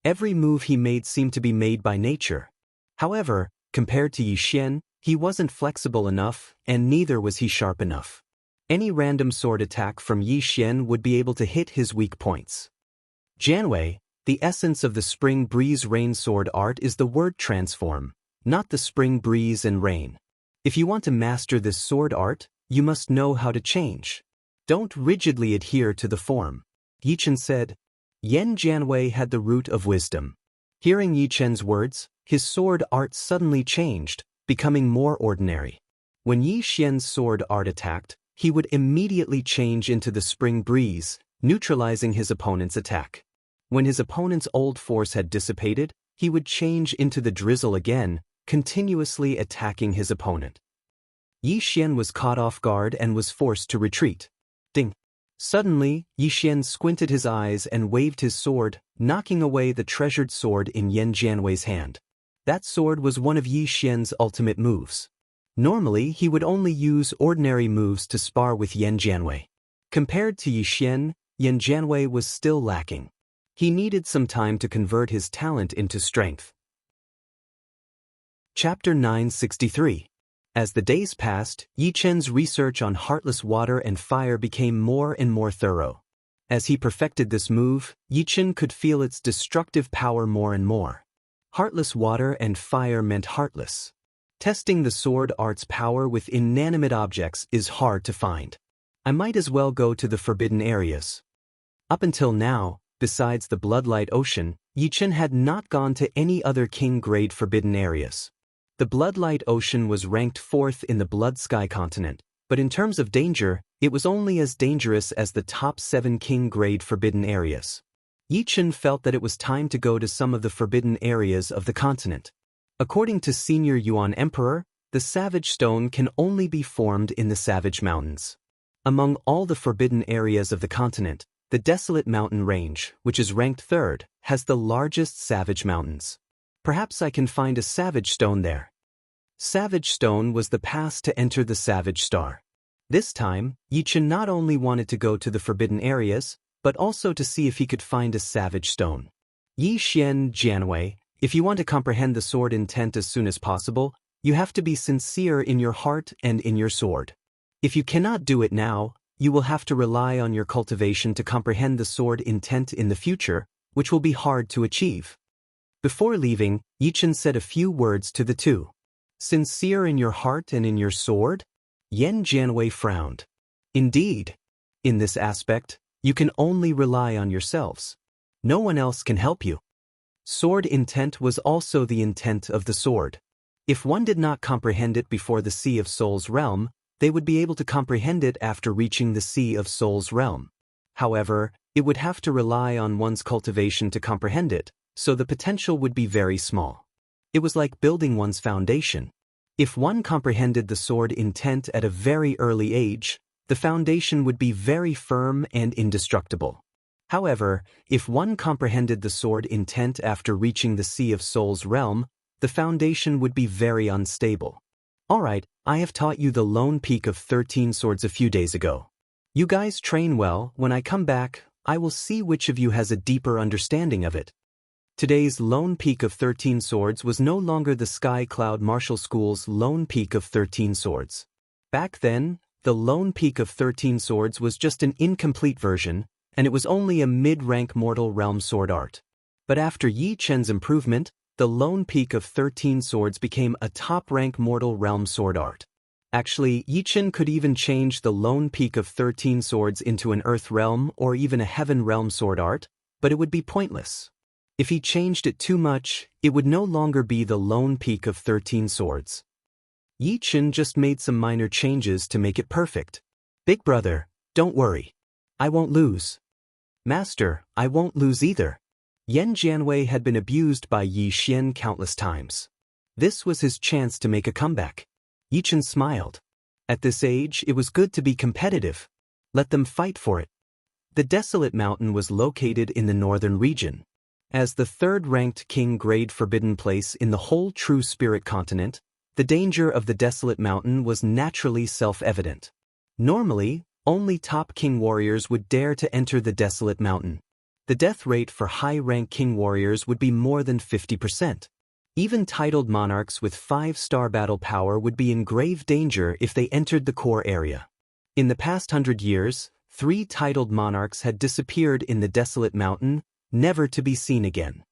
Every move he made seemed to be made by nature. However, compared to Yi Xian, he wasn't flexible enough, and neither was he sharp enough. Any random sword attack from Yi Xian would be able to hit his weak points. Jianwei, the essence of the spring breeze rain sword art is the word transform, not the spring breeze and rain. If you want to master this sword art, you must know how to change. Don't rigidly adhere to the form. Yi Chen said. Yan Jianwei had the root of wisdom. Hearing Yi Chen's words, his sword art suddenly changed, becoming more ordinary. When Yi Xian's sword art attacked, he would immediately change into the spring breeze, neutralizing his opponent's attack. When his opponent's old force had dissipated, he would change into the drizzle again, continuously attacking his opponent. Yi Xian was caught off guard and was forced to retreat. Ding! Suddenly, Yi Xian squinted his eyes and waved his sword, knocking away the treasured sword in Yan Jianwei's hand. That sword was one of Yi Xian's ultimate moves. Normally, he would only use ordinary moves to spar with Yan Jianwei. Compared to Yi Xian, Yan Jianwei was still lacking. He needed some time to convert his talent into strength. Chapter 963. As the days passed, Yi Chen's research on Heartless Water and Fire became more and more thorough. As he perfected this move, Yi Chen could feel its destructive power more and more. Heartless Water and Fire meant heartless. Testing the sword art's power with inanimate objects is hard to find. I might as well go to the forbidden areas. Up until now, besides the Bloodlight Ocean, Yi Chen had not gone to any other king-grade forbidden areas. The Bloodlight Ocean was ranked 4th in the Blood Sky continent, but in terms of danger, it was only as dangerous as the top 7 king-grade forbidden areas. Yichen felt that it was time to go to some of the forbidden areas of the continent. According to Senior Yuan Emperor, the Savage Stone can only be formed in the Savage Mountains. Among all the forbidden areas of the continent, the Desolate Mountain Range, which is ranked 3rd, has the largest Savage Mountains. Perhaps I can find a Savage Stone there. Savage Stone was the pass to enter the Savage Star. This time, Yichen not only wanted to go to the forbidden areas, but also to see if he could find a Savage Stone. Yi Xian Jianwei, if you want to comprehend the sword intent as soon as possible, you have to be sincere in your heart and in your sword. If you cannot do it now, you will have to rely on your cultivation to comprehend the sword intent in the future, which will be hard to achieve. Before leaving, Yichen said a few words to the two. Sincere in your heart and in your sword? Yan Jianwei frowned. Indeed. In this aspect, you can only rely on yourselves. No one else can help you. Sword intent was also the intent of the sword. If one did not comprehend it before the Sea of Souls realm, they would be able to comprehend it after reaching the Sea of Souls realm. However, it would have to rely on one's cultivation to comprehend it, so the potential would be very small. It was like building one's foundation. If one comprehended the sword intent at a very early age, the foundation would be very firm and indestructible. However, if one comprehended the sword intent after reaching the Sea of Souls realm, the foundation would be very unstable. Alright, I have taught you the Lone Peak of 13 Swords a few days ago. You guys train well. When I come back, I will see which of you has a deeper understanding of it. Today's Lone Peak of 13 Swords was no longer the Sky Cloud Martial School's Lone Peak of 13 Swords. Back then, the Lone Peak of 13 Swords was just an incomplete version, and it was only a mid-rank mortal realm sword art. But after Yi Chen's improvement, the Lone Peak of 13 Swords became a top-rank mortal realm sword art. Actually, Yi Chen could even change the Lone Peak of 13 Swords into an Earth realm or even a Heaven realm sword art, but it would be pointless. If he changed it too much, it would no longer be the Lone Peak of 13 Swords. Yi Chen just made some minor changes to make it perfect. Big brother, don't worry. I won't lose. Master, I won't lose either. Yan Jianwei had been abused by Yi Xian countless times. This was his chance to make a comeback. Yi Chen smiled. At this age, it was good to be competitive. Let them fight for it. The Desolate Mountain was located in the northern region. As the third-ranked king-grade forbidden place in the whole True Spirit continent, the danger of the Desolate Mountain was naturally self-evident. Normally, only top king warriors would dare to enter the Desolate Mountain. The death rate for high-rank king warriors would be more than 50%. Even titled monarchs with 5-star battle power would be in grave danger if they entered the core area. In the past 100 years, 3 titled monarchs had disappeared in the Desolate Mountain, never to be seen again.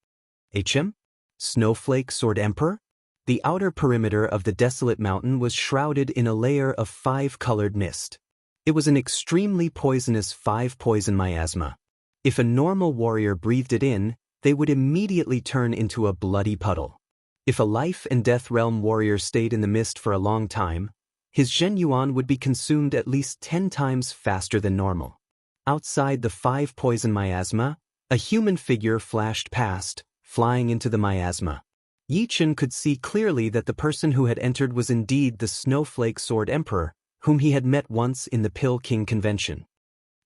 HM? Snowflake Sword Emperor? The outer perimeter of the Desolate Mountain was shrouded in a layer of 5-colored mist. It was an extremely poisonous 5-poison miasma. If a normal warrior breathed it in, they would immediately turn into a bloody puddle. If a life and death realm warrior stayed in the mist for a long time, his Zhen Yuan would be consumed at least 10 times faster than normal. Outside the 5-poison miasma, a human figure flashed past, flying into the miasma. Yi Chen could see clearly that the person who had entered was indeed the Snowflake Sword Emperor, whom he had met once in the Pill King convention.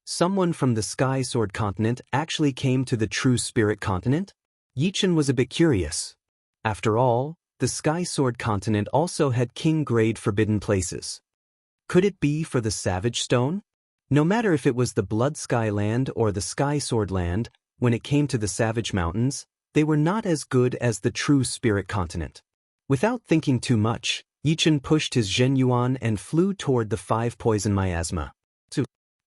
Someone from the Sky Sword continent actually came to the True Spirit continent? Yi Chen was a bit curious. After all, the Sky Sword continent also had king-grade forbidden places. Could it be for the Savage Stone? No matter if it was the Blood Sky Land or the Sky Sword Land, when it came to the Savage Mountains, they were not as good as the True Spirit continent. Without thinking too much, Yi Chen pushed his Zhen Yuan and flew toward the 5-poison miasma.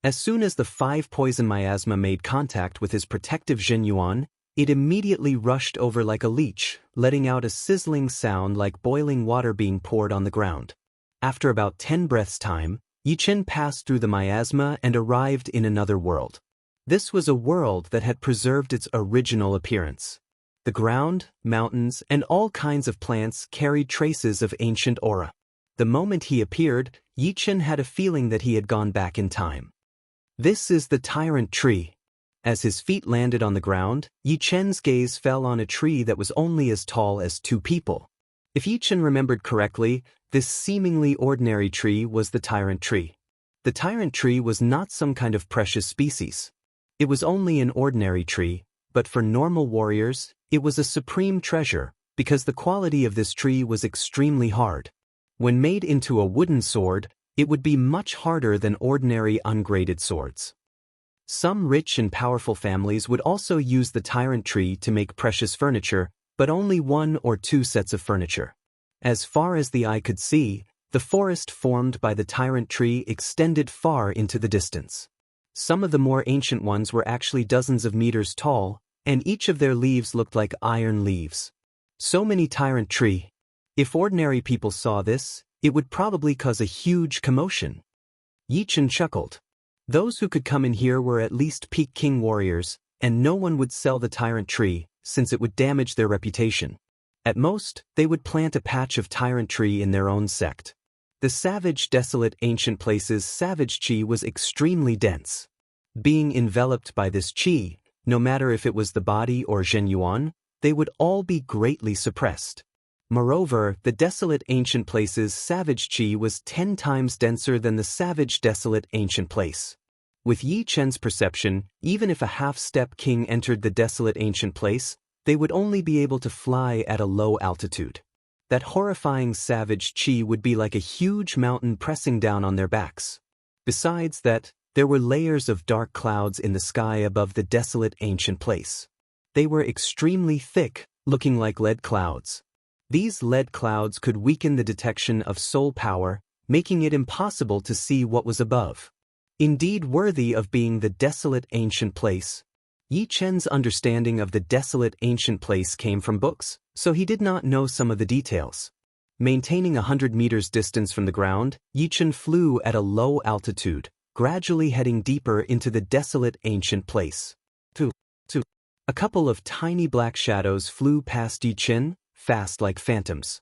As soon as the 5-poison miasma made contact with his protective Zhen Yuan, it immediately rushed over like a leech, letting out a sizzling sound like boiling water being poured on the ground. After about 10 breaths' time, Yi Chen passed through the miasma and arrived in another world. This was a world that had preserved its original appearance. The ground, mountains, and all kinds of plants carried traces of ancient aura. The moment he appeared, Yi Chen had a feeling that he had gone back in time. This is the tyrant tree. As his feet landed on the ground, Yi Chen's gaze fell on a tree that was only as tall as 2 people. If Yi Chen remembered correctly, this seemingly ordinary tree was the tyrant tree. The tyrant tree was not some kind of precious species. It was only an ordinary tree, but for normal warriors, it was a supreme treasure, because the quality of this tree was extremely hard. When made into a wooden sword, it would be much harder than ordinary ungraded swords. Some rich and powerful families would also use the tyrant tree to make precious furniture, but only 1 or 2 sets of furniture. As far as the eye could see, the forest formed by the tyrant tree extended far into the distance. Some of the more ancient ones were actually dozens of meters tall, and each of their leaves looked like iron leaves. So many tyrant tree. If ordinary people saw this, it would probably cause a huge commotion. Yi Chen chuckled. Those who could come in here were at least peak king warriors, and no one would sell the tyrant tree, since it would damage their reputation. At most, they would plant a patch of tyrant tree in their own sect. The savage, desolate, ancient place's savage chi was extremely dense. Being enveloped by this chi, no matter if it was the body or Zhenyuan, they would all be greatly suppressed. Moreover, the desolate ancient place's savage chi was 10 times denser than the savage desolate ancient place. With Yi Chen's perception, even if a half-step king entered the desolate ancient place, they would only be able to fly at a low altitude. That horrifying savage chi would be like a huge mountain pressing down on their backs. Besides that, there were layers of dark clouds in the sky above the desolate ancient place. They were extremely thick, looking like lead clouds. These lead clouds could weaken the detection of soul power, making it impossible to see what was above. Indeed worthy of being the desolate ancient place. Yi Chen's understanding of the desolate ancient place came from books, so he did not know some of the details. Maintaining 100 meters distance from the ground, Yi Chen flew at a low altitude, gradually heading deeper into the desolate ancient place. A couple of tiny black shadows flew past Yi Chen, fast like phantoms.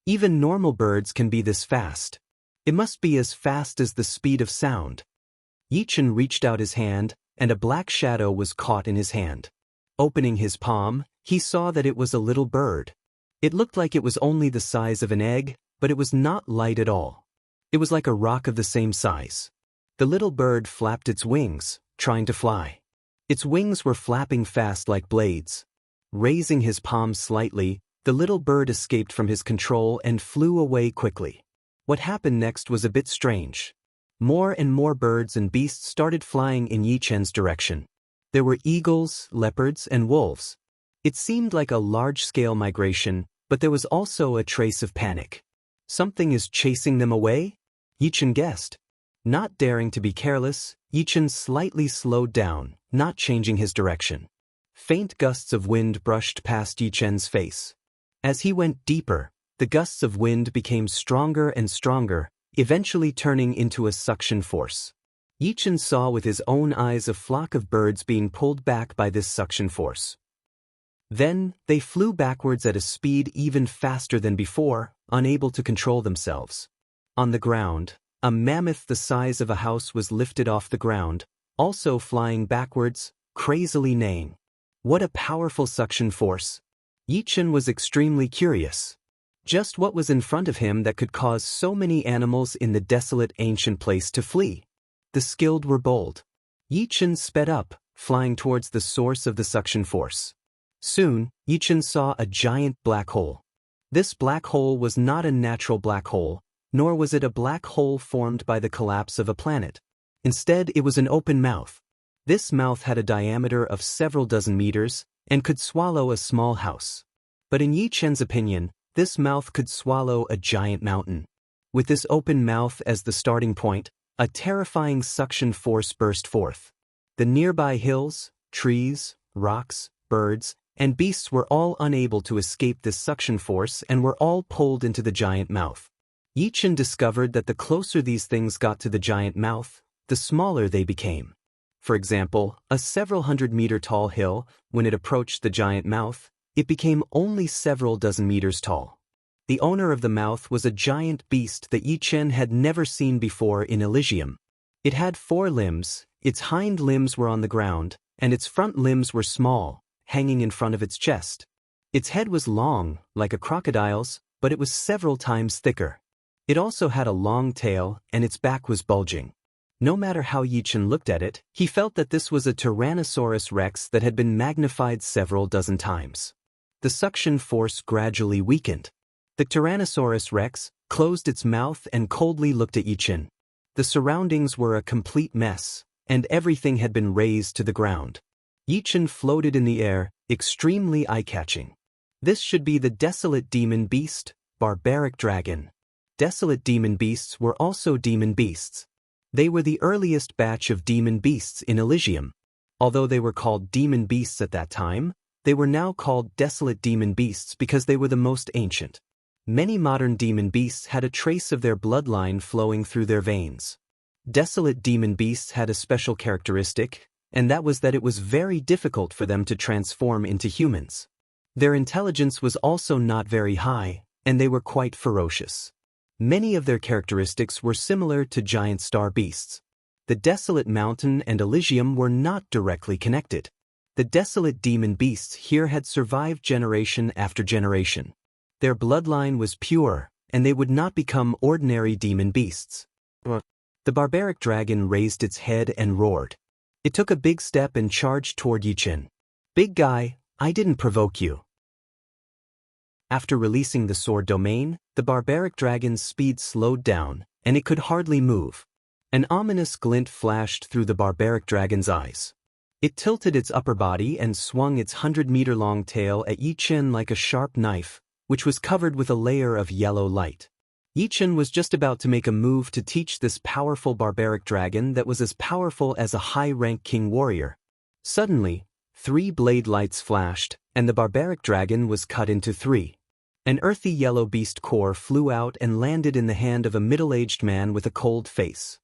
Even normal birds can be this fast. It must be as fast as the speed of sound. Yi Chen reached out his hand, and a black shadow was caught in his hand. Opening his palm, he saw that it was a little bird. It looked like it was only the size of an egg, but it was not light at all. It was like a rock of the same size. The little bird flapped its wings, trying to fly. Its wings were flapping fast like blades. Raising his palm slightly, the little bird escaped from his control and flew away quickly. What happened next was a bit strange. More and more birds and beasts started flying in Yi Chen's direction. There were eagles, leopards, and wolves. It seemed like a large-scale migration, but there was also a trace of panic. Something is chasing them away? Yi Chen guessed. Not daring to be careless, Yi Chen slightly slowed down, not changing his direction. Faint gusts of wind brushed past Yi Chen's face. As he went deeper, the gusts of wind became stronger and stronger, eventually turning into a suction force. Yi Chen saw with his own eyes a flock of birds being pulled back by this suction force. Then, they flew backwards at a speed even faster than before, unable to control themselves. On the ground, a mammoth the size of a house was lifted off the ground, also flying backwards, crazily neighing. What a powerful suction force! Yi Chen was extremely curious. Just what was in front of him that could cause so many animals in the desolate ancient place to flee? The skilled were bold. Yi Chen sped up, flying towards the source of the suction force. Soon, Yi Chen saw a giant black hole. This black hole was not a natural black hole, nor was it a black hole formed by the collapse of a planet. Instead, it was an open mouth. This mouth had a diameter of several dozen meters, and could swallow a small house. But in Yi Chen's opinion, this mouth could swallow a giant mountain. With this open mouth as the starting point, a terrifying suction force burst forth. The nearby hills, trees, rocks, birds, and beasts were all unable to escape this suction force and were all pulled into the giant mouth. Yi Chen discovered that the closer these things got to the giant mouth, the smaller they became. For example, a several hundred-meter tall hill, when it approached the giant mouth, it became only several dozen meters tall. The owner of the mouth was a giant beast that Yi Chen had never seen before in Elysium. It had 4 limbs, its hind limbs were on the ground, and its front limbs were small, hanging in front of its chest. Its head was long, like a crocodile's, but it was several times thicker. It also had a long tail, and its back was bulging. No matter how Yi Chen looked at it, he felt that this was a Tyrannosaurus rex that had been magnified several dozen times. The suction force gradually weakened. The Tyrannosaurus rex closed its mouth and coldly looked at Yi Chen. The surroundings were a complete mess, and everything had been razed to the ground. Yi Chen floated in the air, extremely eye-catching. This should be the desolate demon beast, barbaric dragon. Desolate demon beasts were also demon beasts. They were the earliest batch of demon beasts in Elysium. Although they were called demon beasts at that time, they were now called desolate demon beasts because they were the most ancient. Many modern demon beasts had a trace of their bloodline flowing through their veins. Desolate demon beasts had a special characteristic, and that was that it was very difficult for them to transform into humans. Their intelligence was also not very high, and they were quite ferocious. Many of their characteristics were similar to giant star beasts. The Desolate Mountain and Elysium were not directly connected. The desolate demon beasts here had survived generation after generation. Their bloodline was pure, and they would not become ordinary demon beasts. The barbaric dragon raised its head and roared. It took a big step and charged toward Yi Chen. "Big guy, I didn't provoke you." After releasing the sword domain, the barbaric dragon's speed slowed down, and it could hardly move. An ominous glint flashed through the barbaric dragon's eyes. It tilted its upper body and swung its 100-meter-long tail at Yi Chen like a sharp knife, which was covered with a layer of yellow light. Yi Chen was just about to make a move to teach this powerful barbaric dragon that was as powerful as a high-rank king warrior. Suddenly, 3 blade lights flashed, and the barbaric dragon was cut into 3. An earthy yellow beast core flew out and landed in the hand of a middle-aged man with a cold face.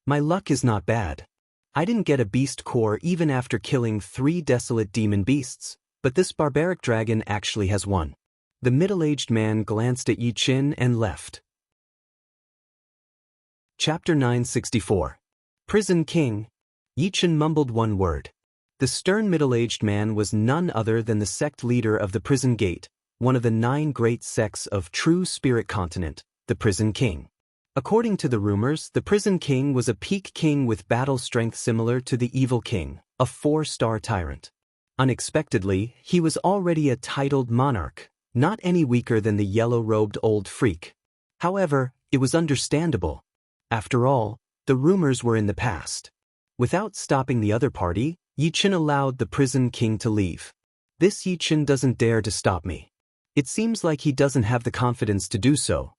"My luck is not bad. I didn't get a beast core even after killing 3 desolate demon beasts, but this barbaric dragon actually has 1. The middle-aged man glanced at Yi Chen and left. Chapter 964. Prison King. Yi Chen mumbled one word. The stern middle-aged man was none other than the sect leader of the Prison Gate, one of the 9 great sects of True Spirit Continent, the Prison King. According to the rumors, the Prison King was a peak king with battle strength similar to the Evil King, a 4-star tyrant. Unexpectedly, he was already a titled monarch, not any weaker than the yellow-robed old freak. However, it was understandable. After all, the rumors were in the past. Without stopping the other party, Yi Chen allowed the Prison King to leave. "This Yi Chen doesn't dare to stop me. It seems like he doesn't have the confidence to do so."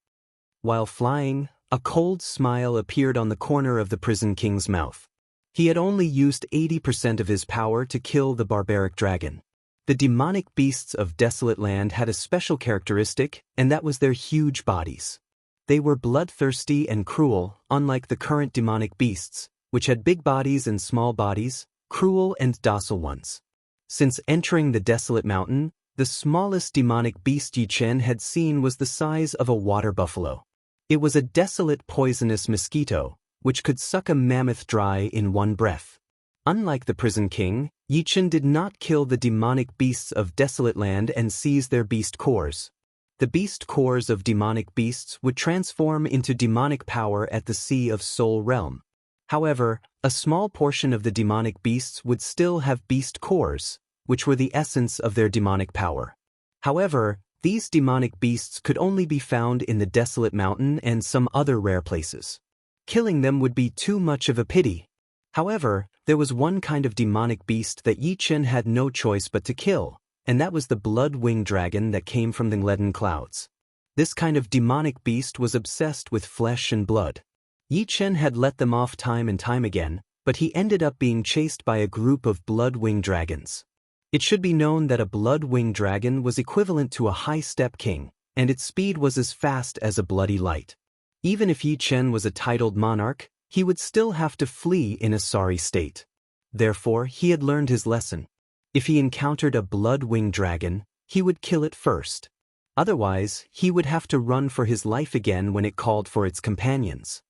While flying, a cold smile appeared on the corner of the Prison King's mouth. He had only used 80% of his power to kill the barbaric dragon. The demonic beasts of Desolate Land had a special characteristic, and that was their huge bodies. They were bloodthirsty and cruel, unlike the current demonic beasts, which had big bodies and small bodies, cruel and docile ones. Since entering the Desolate Mountain, the smallest demonic beast Yi Chen had seen was the size of a water buffalo. It was a desolate poisonous mosquito, which could suck a mammoth dry in one breath. Unlike the Prison King, Yi Chen did not kill the demonic beasts of Desolate Land and seize their beast cores. The beast cores of demonic beasts would transform into demonic power at the Sea of Soul Realm. However, a small portion of the demonic beasts would still have beast cores, which were the essence of their demonic power. However, these demonic beasts could only be found in the Desolate Mountain and some other rare places. Killing them would be too much of a pity. However, there was one kind of demonic beast that Yi Chen had no choice but to kill, and that was the blood-winged dragon that came from the leaden clouds. This kind of demonic beast was obsessed with flesh and blood. Yi Chen had let them off time and time again, but he ended up being chased by a group of blood-winged dragons. It should be known that a blood-winged dragon was equivalent to a high-step king, and its speed was as fast as a bloody light. Even if Yi Chen was a titled monarch, he would still have to flee in a sorry state. Therefore, he had learned his lesson. If he encountered a blood-winged dragon, he would kill it first. Otherwise, he would have to run for his life again when it called for its companions.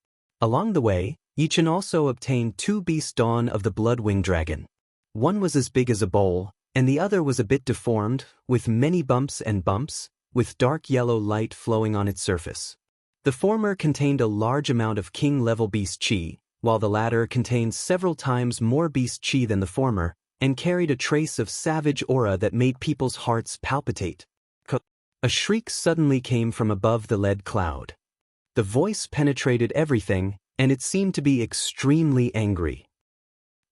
Along the way, Yichen also obtained 2 beast dawn of the blood-winged dragon. One was as big as a bowl, and the other was a bit deformed, with many bumps and bumps, with dark yellow light flowing on its surface. The former contained a large amount of king-level beast chi, while the latter contained several times more beast chi than the former, and carried a trace of savage aura that made people's hearts palpitate. A shriek suddenly came from above the lead cloud. The voice penetrated everything, and it seemed to be extremely angry.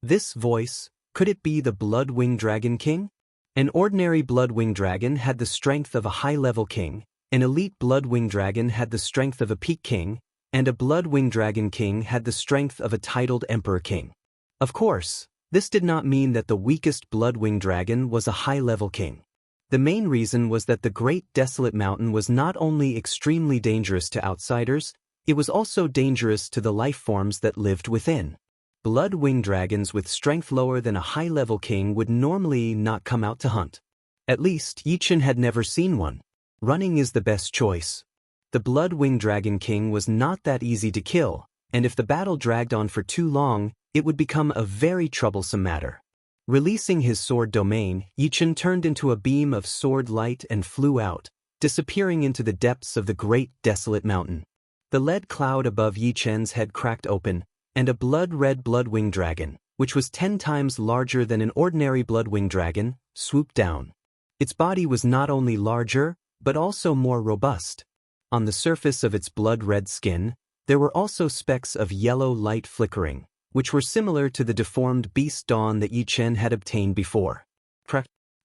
This voice, could it be the blood-winged dragon king? An ordinary blood-winged dragon had the strength of a high-level king, an elite blood-winged dragon had the strength of a peak king, and a blood-winged dragon king had the strength of a titled emperor king. Of course, this did not mean that the weakest blood-winged dragon was a high-level king. The main reason was that the Great Desolate Mountain was not only extremely dangerous to outsiders, it was also dangerous to the life forms that lived within. Blood-winged dragons with strength lower than a high-level king would normally not come out to hunt. At least, Yichen had never seen one. Running is the best choice. The blood-winged dragon king was not that easy to kill, and if the battle dragged on for too long, it would become a very troublesome matter. Releasing his sword domain, Yichen turned into a beam of sword light and flew out, disappearing into the depths of the Great Desolate Mountain. The lead cloud above Yichen's head cracked open, and a blood-red blood-winged dragon, which was 10 times larger than an ordinary blood-winged dragon, swooped down. Its body was not only larger, but also more robust. On the surface of its blood-red skin, there were also specks of yellow light flickering, which were similar to the deformed beast dawn that Yichen had obtained before.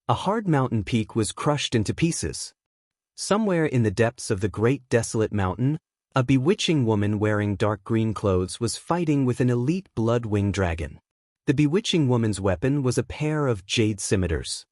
A hard mountain peak was crushed into pieces. Somewhere in the depths of the Great Desolate Mountain, a bewitching woman wearing dark green clothes was fighting with an elite blood-winged dragon. The bewitching woman's weapon was a pair of jade scimitars.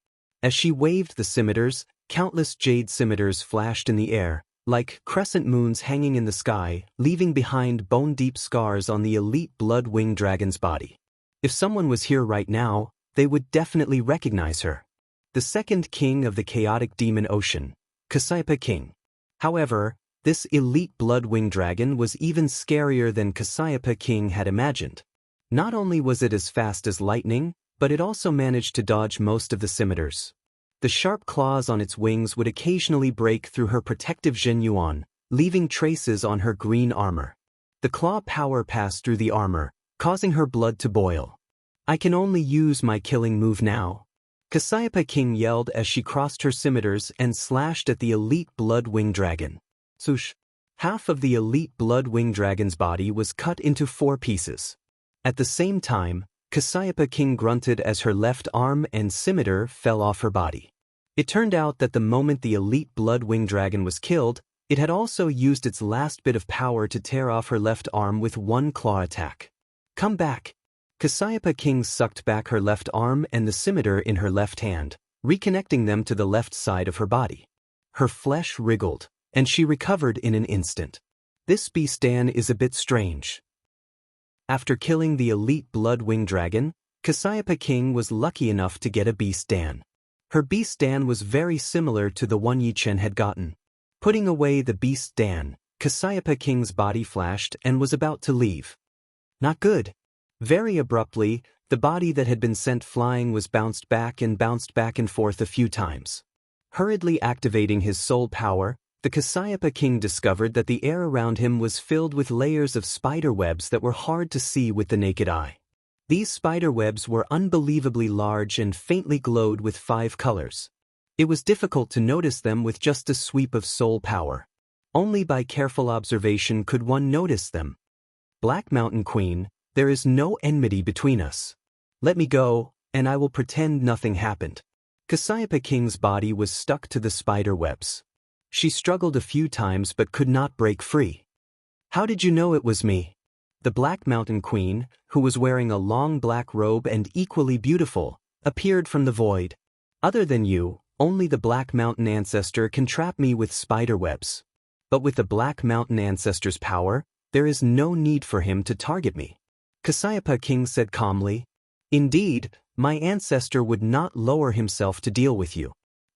As she waved the scimitars, countless jade scimitars flashed in the air, like crescent moons hanging in the sky, leaving behind bone-deep scars on the elite blood-winged dragon's body. If someone was here right now, they would definitely recognize her. The second king of the chaotic demon ocean, Cassiopeia King. However, this elite blood-winged dragon was even scarier than Cassiopeia King had imagined. Not only was it as fast as lightning, but it also managed to dodge most of the scimitars. The sharp claws on its wings would occasionally break through her protective genyuan, leaving traces on her green armor. The claw power passed through the armor, causing her blood to boil. "I can only use my killing move now," Cassiopeia King yelled as she crossed her scimitars and slashed at the elite blood-winged dragon. Swoosh! Half of the elite blood-winged dragon's body was cut into 4 pieces. At the same time, Cassiopeia King grunted as her left arm and scimitar fell off her body. It turned out that the moment the elite blood-winged dragon was killed, it had also used its last bit of power to tear off her left arm with 1 claw attack. "Come back!" Cassiopeia King sucked back her left arm and the scimitar in her left hand, reconnecting them to the left side of her body. Her flesh wriggled, and she recovered in an instant. This beastan is a bit strange. After killing the elite blood-winged dragon, Cassiopeia King was lucky enough to get a beastan. Her beastan was very similar to the one Yichen had gotten. Putting away the beastan, Cassiopeia King's body flashed and was about to leave. Not good. Very abruptly, the body that had been sent flying was bounced back and forth a few times. Hurriedly activating his soul power, the Cassiopeia King discovered that the air around him was filled with layers of spider webs that were hard to see with the naked eye. These spider webs were unbelievably large and faintly glowed with 5 colors. It was difficult to notice them with just a sweep of soul power. Only by careful observation could one notice them. "Black Mountain Queen, there is no enmity between us. Let me go, and I will pretend nothing happened." Cassiopeia King's body was stuck to the spider webs. She struggled a few times but could not break free. "How did you know it was me?" The Black Mountain Queen, who was wearing a long black robe and equally beautiful, appeared from the void. "Other than you, only the Black Mountain Ancestor can trap me with spider webs. But with the Black Mountain Ancestor's power, there is no need for him to target me," Cassiopeia King said calmly. "Indeed, my ancestor would not lower himself to deal with you.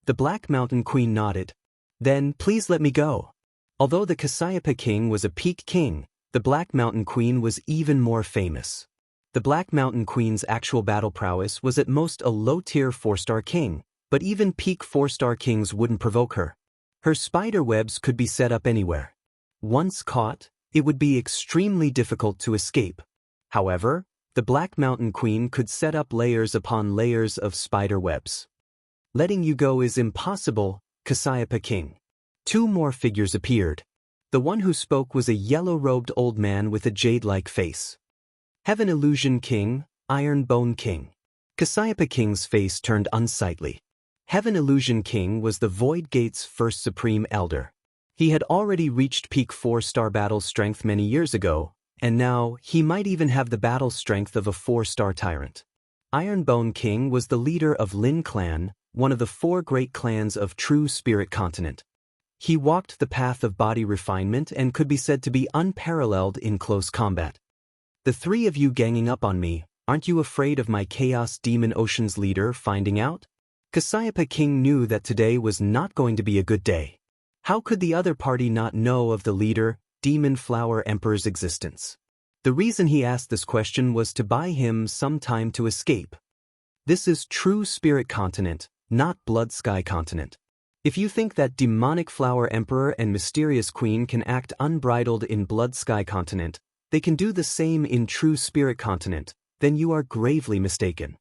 The Black Mountain Queen nodded. Then, please let me go. Although the Cassiopeia king was a peak king, the Black Mountain Queen was even more famous. The Black Mountain Queen's actual battle prowess was at most a low-tier 4-star king, but even peak 4-star kings wouldn't provoke her. Her spider webs could be set up anywhere. Once caught, it would be extremely difficult to escape. However, the Black Mountain Queen could set up layers upon layers of spider webs. Letting you go is impossible, Cassiopeia king. 2 more figures appeared. The one who spoke was a yellow-robed old man with a jade-like face. Heaven Illusion King, Iron Bone King. Cassiopeia king's face turned unsightly. Heaven Illusion King was the Void Gate's first supreme elder. He had already reached peak 4-star battle strength many years ago, and now he might even have the battle strength of a 4-star tyrant. Iron Bone King was the leader of Lin Clan, one of the 4 great clans of True Spirit Continent. He walked the path of body refinement and could be said to be unparalleled in close combat. The 3 of you ganging up on me, aren't you afraid of my Chaos Demon Ocean's leader finding out? Cassiopeia king knew that today was not going to be a good day. How could the other party not know of the leader, Demon Flower Emperor's existence? The reason he asked this question was to buy him some time to escape. This is True Spirit Continent, not Blood Sky Continent. If you think that Demonic Flower Emperor and Mysterious Queen can act unbridled in Blood Sky Continent, they can do the same in True Spirit Continent, then you are gravely mistaken.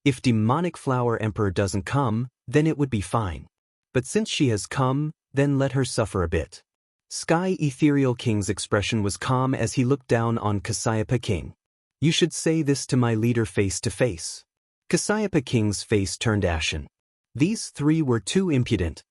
If Demonic Flower Emperor doesn't come, then it would be fine. But since she has come, then let her suffer a bit. Sky Ethereal King's expression was calm as he looked down on Cassiopeia king. You should say this to my leader face to face. Cassiopeia king's face turned ashen. These 3 were too impudent.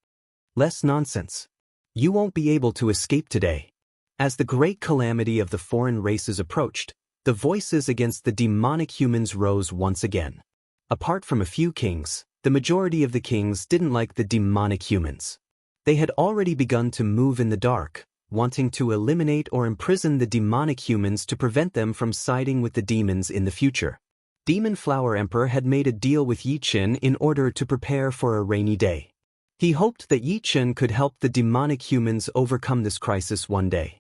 Less nonsense. You won't be able to escape today. As the great calamity of the foreign races approached, the voices against the demonic humans rose once again. Apart from a few kings, the majority of the kings didn't like the demonic humans. They had already begun to move in the dark, wanting to eliminate or imprison the demonic humans to prevent them from siding with the demons in the future. Demon Flower Emperor had made a deal with Yi Chen in order to prepare for a rainy day. He hoped that Yi Chen could help the demonic humans overcome this crisis one day.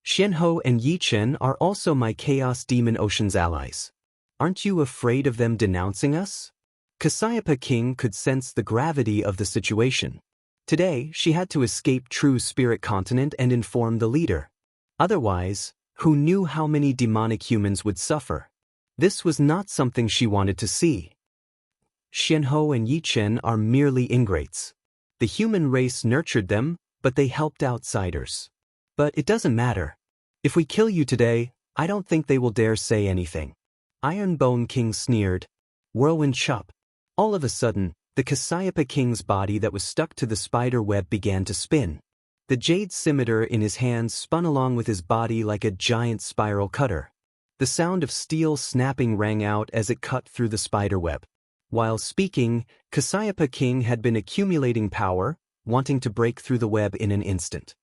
Xianhou and Yi Chen are also my Chaos Demon Ocean's allies. Aren't you afraid of them denouncing us? Cassiopeia king could sense the gravity of the situation. Today, she had to escape True Spirit Continent and inform the leader. Otherwise, who knew how many demonic humans would suffer? This was not something she wanted to see. Xianhou and Yi Chen are merely ingrates. The human race nurtured them, but they helped outsiders. But it doesn't matter. If we kill you today, I don't think they will dare say anything. Iron Bone King sneered. Whirlwind Chop. All of a sudden, the Cassiopeia king's body that was stuck to the spider web began to spin. The jade scimitar in his hands spun along with his body like a giant spiral cutter. The sound of steel snapping rang out as it cut through the spider web. While speaking, Cassiopeia king had been accumulating power, wanting to break through the web in an instant.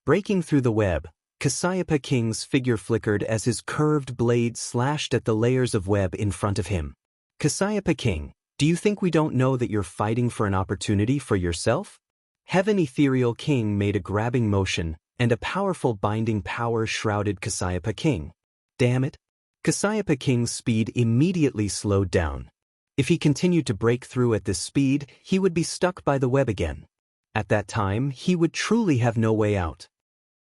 Breaking through the web, Cassiopeia king's figure flickered as his curved blade slashed at the layers of web in front of him. Cassiopeia king, do you think we don't know that you're fighting for an opportunity for yourself? Heaven Ethereal King made a grabbing motion, and a powerful binding power shrouded Cassiopeia king. Damn it! Cassiopeia king's speed immediately slowed down. If he continued to break through at this speed, he would be stuck by the web again. At that time, he would truly have no way out.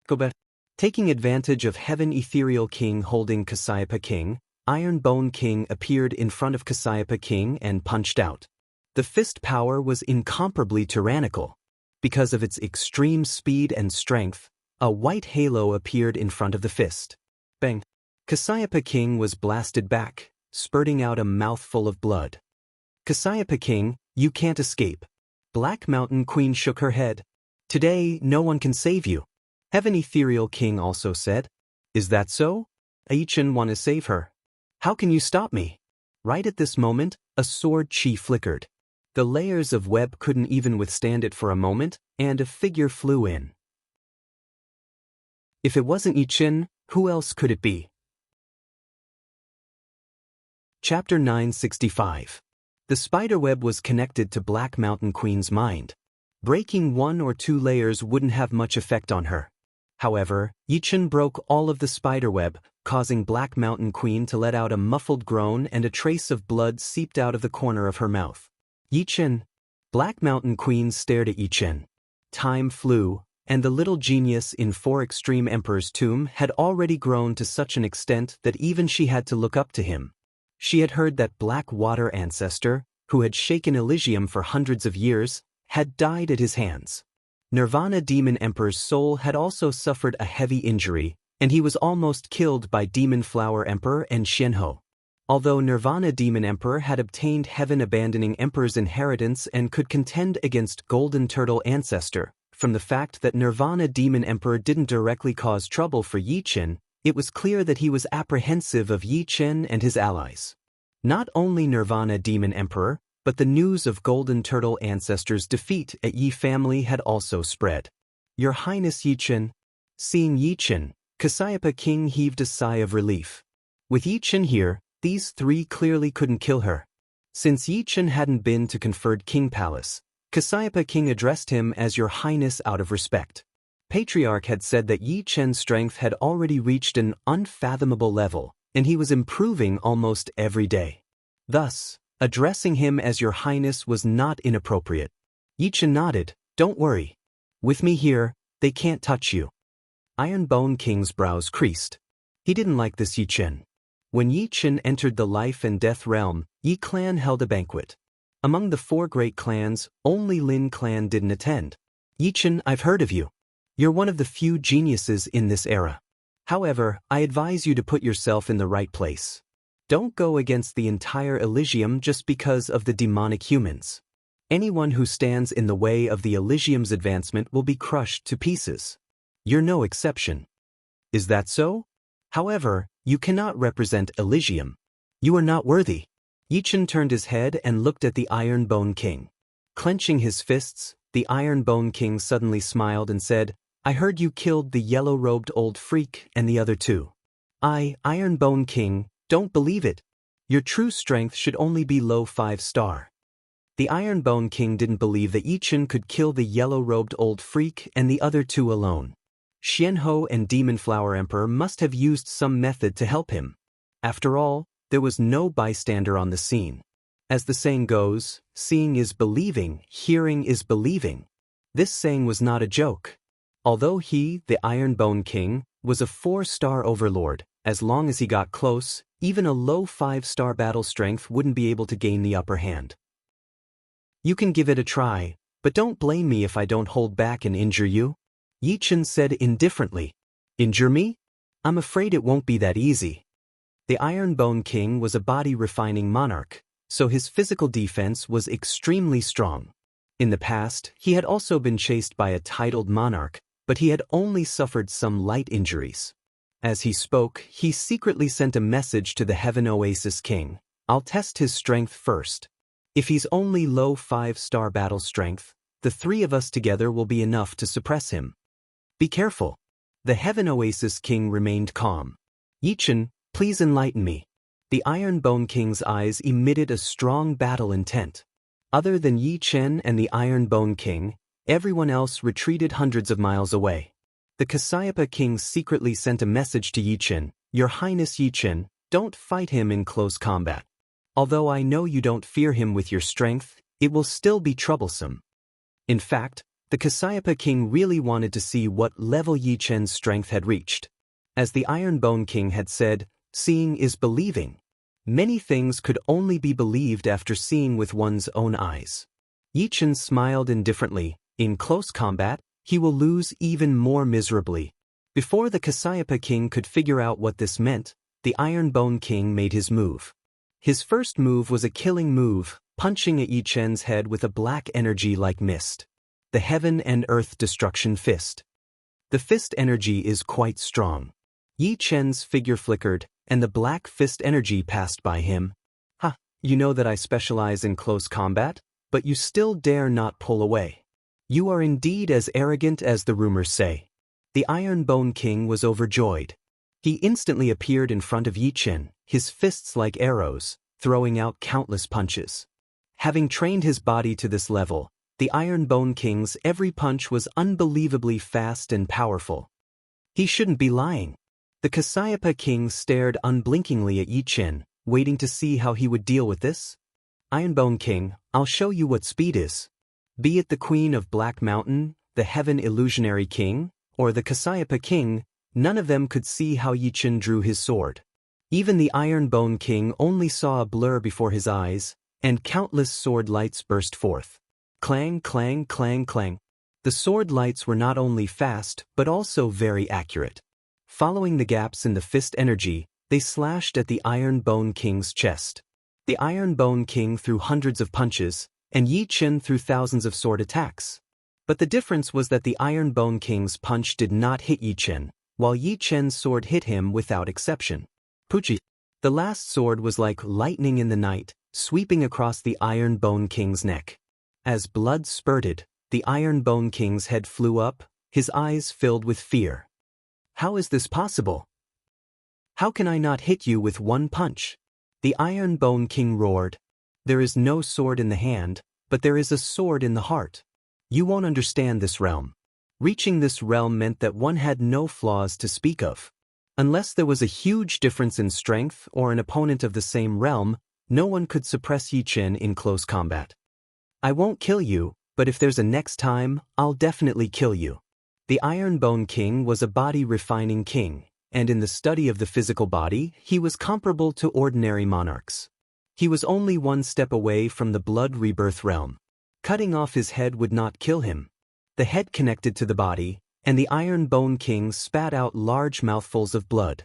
Go back. Taking advantage of Heaven Ethereal King holding Cassiopeia king, Iron Bone King appeared in front of Cassiopeia king and punched out. The fist power was incomparably tyrannical. Because of its extreme speed and strength, a white halo appeared in front of the fist. Bang! Cassiopeia king was blasted back, spurting out a mouthful of blood. Cassiopeia king, you can't escape. Black Mountain Queen shook her head. Today, no one can save you. Heaven Ethereal King also said. Is that so? Yi Chen want to save her. How can you stop me? Right at this moment, a sword chi flickered. The layers of web couldn't even withstand it for a moment, and a figure flew in. If it wasn't Yi Chen, who else could it be? Chapter 965. The spiderweb was connected to Black Mountain Queen's mind. Breaking 1 or 2 layers wouldn't have much effect on her. However, Yichen broke all of the spiderweb, causing Black Mountain Queen to let out a muffled groan and a trace of blood seeped out of the corner of her mouth. Yichen. Black Mountain Queen stared at Yichen. Time flew, and the little genius in 4 Extreme Emperor's tomb had already grown to such an extent that even she had to look up to him. She had heard that Black Water Ancestor, who had shaken Elysium for hundreds of years, had died at his hands. Nirvana Demon Emperor's soul had also suffered a heavy injury, and he was almost killed by Demon Flower Emperor and Xianhou. Although Nirvana Demon Emperor had obtained Heaven-Abandoning Emperor's inheritance and could contend against Golden Turtle Ancestor, from the fact that Nirvana Demon Emperor didn't directly cause trouble for Yichen, it was clear that he was apprehensive of Yichen and his allies. Not only Nirvana Demon Emperor, but the news of Golden Turtle Ancestor's defeat at Yi family had also spread. Your Highness Yichen. Seeing Yichen, Cassiopeia King heaved a sigh of relief. With Yichen here, these 3 clearly couldn't kill her. Since Yichen hadn't been to conferred King Palace, Cassiopeia King addressed him as Your Highness out of respect. Patriarch had said that Yichen's strength had already reached an unfathomable level, and he was improving almost every day. Thus, addressing him as Your Highness was not inappropriate. Yichen nodded. Don't worry. With me here, they can't touch you. Ironbone King's brows creased. He didn't like this Yichen. When Yichen entered the life and death realm, Yi clan held a banquet. Among the 4 great clans, only Lin clan didn't attend. Yichen, I've heard of you. You're one of the few geniuses in this era. However, I advise you to put yourself in the right place. Don't go against the entire Elysium just because of the demonic humans. Anyone who stands in the way of the Elysium's advancement will be crushed to pieces. You're no exception. Is that so? However, you cannot represent Elysium. You are not worthy. Yichen turned his head and looked at the Ironbone King. Clenching his fists, the Ironbone King suddenly smiled and said, I heard you killed the yellow-robed old freak and the other 2. I, Ironbone King, don't believe it. Your true strength should only be low 5-star. The Ironbone King didn't believe that Yichen could kill the yellow-robed old freak and the other 2 alone. Xianhou and Demon Flower Emperor must have used some method to help him. After all, there was no bystander on the scene. As the saying goes, seeing is believing, hearing is believing. This saying was not a joke. Although he, the Ironbone King, was a 4-star overlord, as long as he got close, even a low 5-star battle strength wouldn't be able to gain the upper hand. You can give it a try, but don't blame me if I don't hold back and injure you. Yichen said indifferently. Injure me? I'm afraid it won't be that easy. The Ironbone King was a body-refining monarch, so his physical defense was extremely strong. In the past, he had also been chased by a titled monarch, but he had only suffered some light injuries. As he spoke, he secretly sent a message to the Heaven Oasis King. I'll test his strength first. If he's only low 5-star battle strength, the 3 of us together will be enough to suppress him. Be careful. The Heaven Oasis King remained calm. Yichen, please enlighten me. The Ironbone King's eyes emitted a strong battle intent. Other than Yichen and the Ironbone King, everyone else retreated hundreds of miles away. The Cassiopeia King secretly sent a message to Yichen. Your Highness Yichen, don't fight him in close combat. Although I know you don't fear him with your strength, it will still be troublesome. In fact, the Cassiopeia King really wanted to see what level Yichen's strength had reached. As the Ironbone King had said, seeing is believing. Many things could only be believed after seeing with one's own eyes. Yichen smiled indifferently. In close combat, he will lose even more miserably. Before the Cassiopeia King could figure out what this meant, the Ironbone King made his move. His first move was a killing move, punching at Yichen's head with a black energy like mist. The Heaven and Earth Destruction Fist. The fist energy is quite strong. Yichen's figure flickered, and the black fist energy passed by him. Ha, you know that I specialize in close combat, but you still dare not pull away. You are indeed as arrogant as the rumors say. The Ironbone King was overjoyed. He instantly appeared in front of Yichen, his fists like arrows, throwing out countless punches. Having trained his body to this level, the Iron Bone King's every punch was unbelievably fast and powerful. He shouldn't be lying. The Cassiopeia King stared unblinkingly at Yi Chen, waiting to see how he would deal with this. Ironbone King, I'll show you what speed is. Be it the Queen of Black Mountain, the Heaven Illusionary King, or the Cassiopeia King, none of them could see how Yi Chen drew his sword. Even the Ironbone King only saw a blur before his eyes, and countless sword lights burst forth. Clang, clang, clang, clang. The sword lights were not only fast but also very accurate. Following the gaps in the fist energy, they slashed at the Iron Bone King's chest. The Iron Bone King threw hundreds of punches, and Yi Chen threw thousands of sword attacks. But the difference was that the Iron Bone King's punch did not hit Yi Chen, while Yi Chen's sword hit him without exception. Puchi. The last sword was like lightning in the night, sweeping across the Iron Bone King's neck. As blood spurted, the Iron Bone King's head flew up, his eyes filled with fear. How is this possible? How can I not hit you with one punch? The Iron Bone King roared. There is no sword in the hand, but there is a sword in the heart. You won't understand this realm. Reaching this realm meant that one had no flaws to speak of. Unless there was a huge difference in strength or an opponent of the same realm, no one could suppress Yi Chen in close combat. I won't kill you, but if there's a next time, I'll definitely kill you. The Iron Bone King was a body-refining king, and in the study of the physical body, he was comparable to ordinary monarchs. He was only one step away from the blood rebirth realm. Cutting off his head would not kill him. The head connected to the body, and the Iron Bone King spat out large mouthfuls of blood.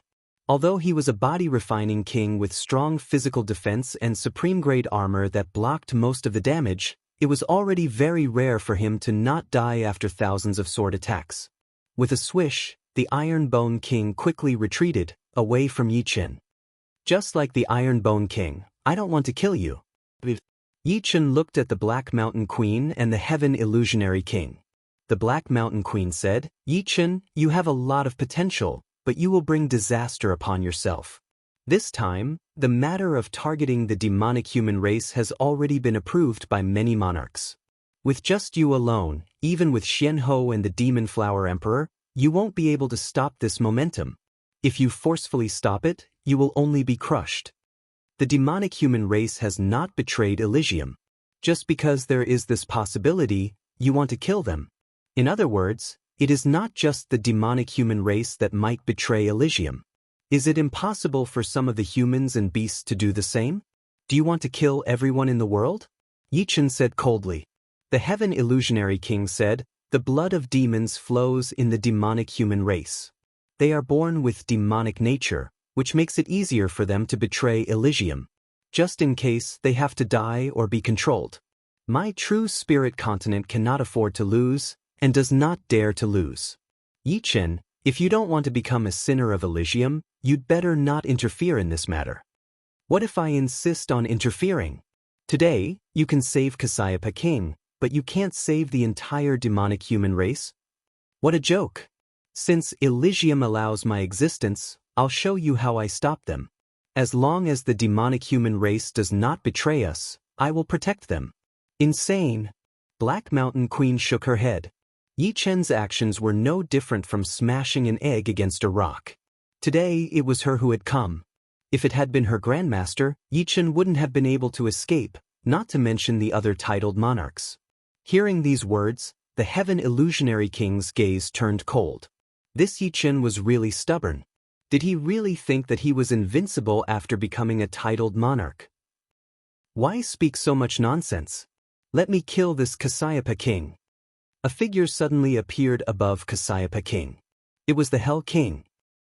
Although he was a body-refining king with strong physical defense and supreme-grade armor that blocked most of the damage, it was already very rare for him to not die after thousands of sword attacks. With a swish, the Iron Bone King quickly retreated, away from Yi Chen. Just like the Iron Bone King, I don't want to kill you. Yi Chen looked at the Black Mountain Queen and the Heaven Illusionary King. The Black Mountain Queen said, Yi Chen, you have a lot of potential, but you will bring disaster upon yourself. This time, the matter of targeting the demonic human race has already been approved by many monarchs. With just you alone, even with Xianhou and the Demon Flower Emperor, you won't be able to stop this momentum. If you forcefully stop it, you will only be crushed. The demonic human race has not betrayed Elysium. Just because there is this possibility, you want to kill them. In other words, it is not just the demonic human race that might betray Elysium. Is it impossible for some of the humans and beasts to do the same? Do you want to kill everyone in the world? Yi Chen said coldly. The Heaven Illusionary King said, the blood of demons flows in the demonic human race. They are born with demonic nature, which makes it easier for them to betray Elysium, just in case they have to die or be controlled. My true spirit continent cannot afford to lose, and does not dare to lose. Yi Chen, if you don't want to become a sinner of Elysium, you'd better not interfere in this matter. What if I insist on interfering? Today, you can save Cassiopeia King, but you can't save the entire demonic human race? What a joke! Since Elysium allows my existence, I'll show you how I stop them. As long as the demonic human race does not betray us, I will protect them. Insane! Black Mountain Queen shook her head. Yi Chen's actions were no different from smashing an egg against a rock. Today, it was her who had come. If it had been her grandmaster, Yi Chen wouldn't have been able to escape, not to mention the other titled monarchs. Hearing these words, the Heaven Illusionary King's gaze turned cold. This Yi Chen was really stubborn. Did he really think that he was invincible after becoming a titled monarch? Why speak so much nonsense? Let me kill this Cassiopeia King. A figure suddenly appeared above Cassiopeia King. It was the Hell King.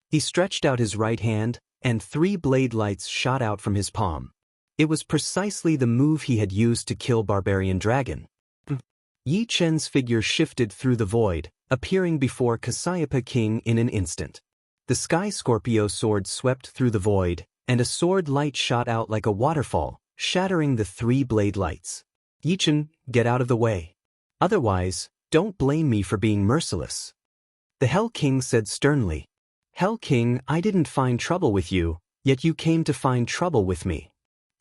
He stretched out his right hand, and 3 blade lights shot out from his palm. It was precisely the move he had used to kill Barbarian Dragon. Yi Chen's figure shifted through the void, appearing before Cassiopeia King in an instant. The Sky Scorpio sword swept through the void, and a sword light shot out like a waterfall, shattering the 3 blade lights. Yi Chen, get out of the way. Otherwise, don't blame me for being merciless. The Hell King said sternly. Hell King, I didn't find trouble with you, yet you came to find trouble with me.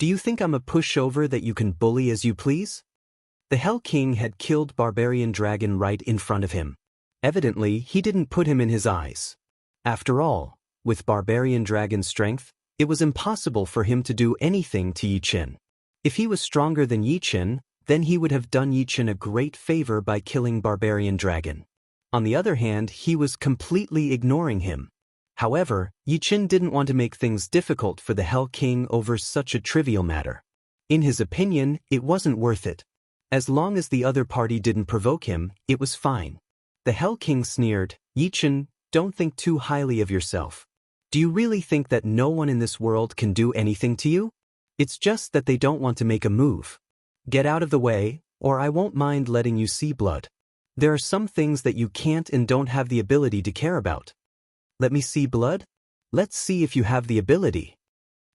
Do you think I'm a pushover that you can bully as you please? The Hell King had killed Barbarian Dragon right in front of him. Evidently, he didn't put him in his eyes. After all, with Barbarian Dragon's strength, it was impossible for him to do anything to Yi Qin. If he was stronger than Yi Qin, then he would have done Yi Qin a great favor by killing Barbarian Dragon. On the other hand, he was completely ignoring him. However, Yi Qin didn't want to make things difficult for the Hell King over such a trivial matter. In his opinion, it wasn't worth it. As long as the other party didn't provoke him, it was fine. The Hell King sneered, "Yi Qin, don't think too highly of yourself. Do you really think that no one in this world can do anything to you? It's just that they don't want to make a move. Get out of the way, or I won't mind letting you see blood. There are some things that you can't and don't have the ability to care about. Let me see blood? Let's see if you have the ability."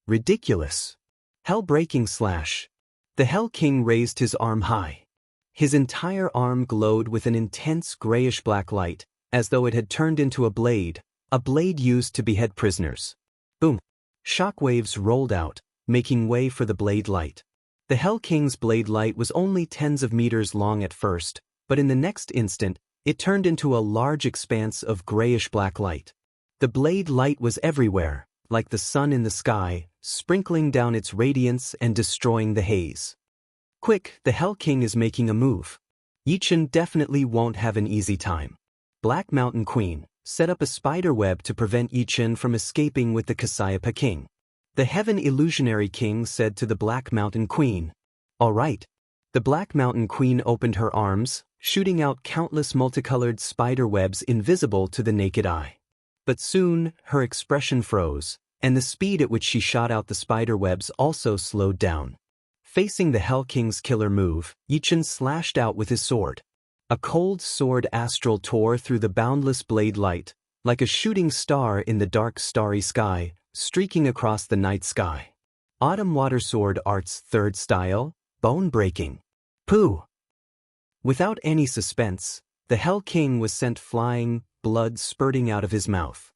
Ridiculous. Hell-breaking slash. The Hell King raised his arm high. His entire arm glowed with an intense grayish-black light, as though it had turned into a blade used to behead prisoners. Boom. Shockwaves rolled out, making way for the blade light. The Hell King's blade light was only tens of meters long at first, but in the next instant, it turned into a large expanse of grayish-black light. The blade light was everywhere, like the sun in the sky, sprinkling down its radiance and destroying the haze. Quick, the Hell King is making a move. Yi Qin definitely won't have an easy time. Black Mountain Queen, set up a spider web to prevent Yi Qin from escaping with the Cassiopeia King. The Heaven Illusionary King said to the Black Mountain Queen, "All right." The Black Mountain Queen opened her arms, shooting out countless multicolored spider webs invisible to the naked eye. But soon, her expression froze, and the speed at which she shot out the spider webs also slowed down. Facing the Hell King's killer move, Yi Qin slashed out with his sword. A cold sword astral tore through the boundless blade light, like a shooting star in the dark starry sky, streaking across the night sky. Autumn Water Sword Art's third style, bone-breaking. Pooh! Without any suspense, the Hell King was sent flying, blood spurting out of his mouth.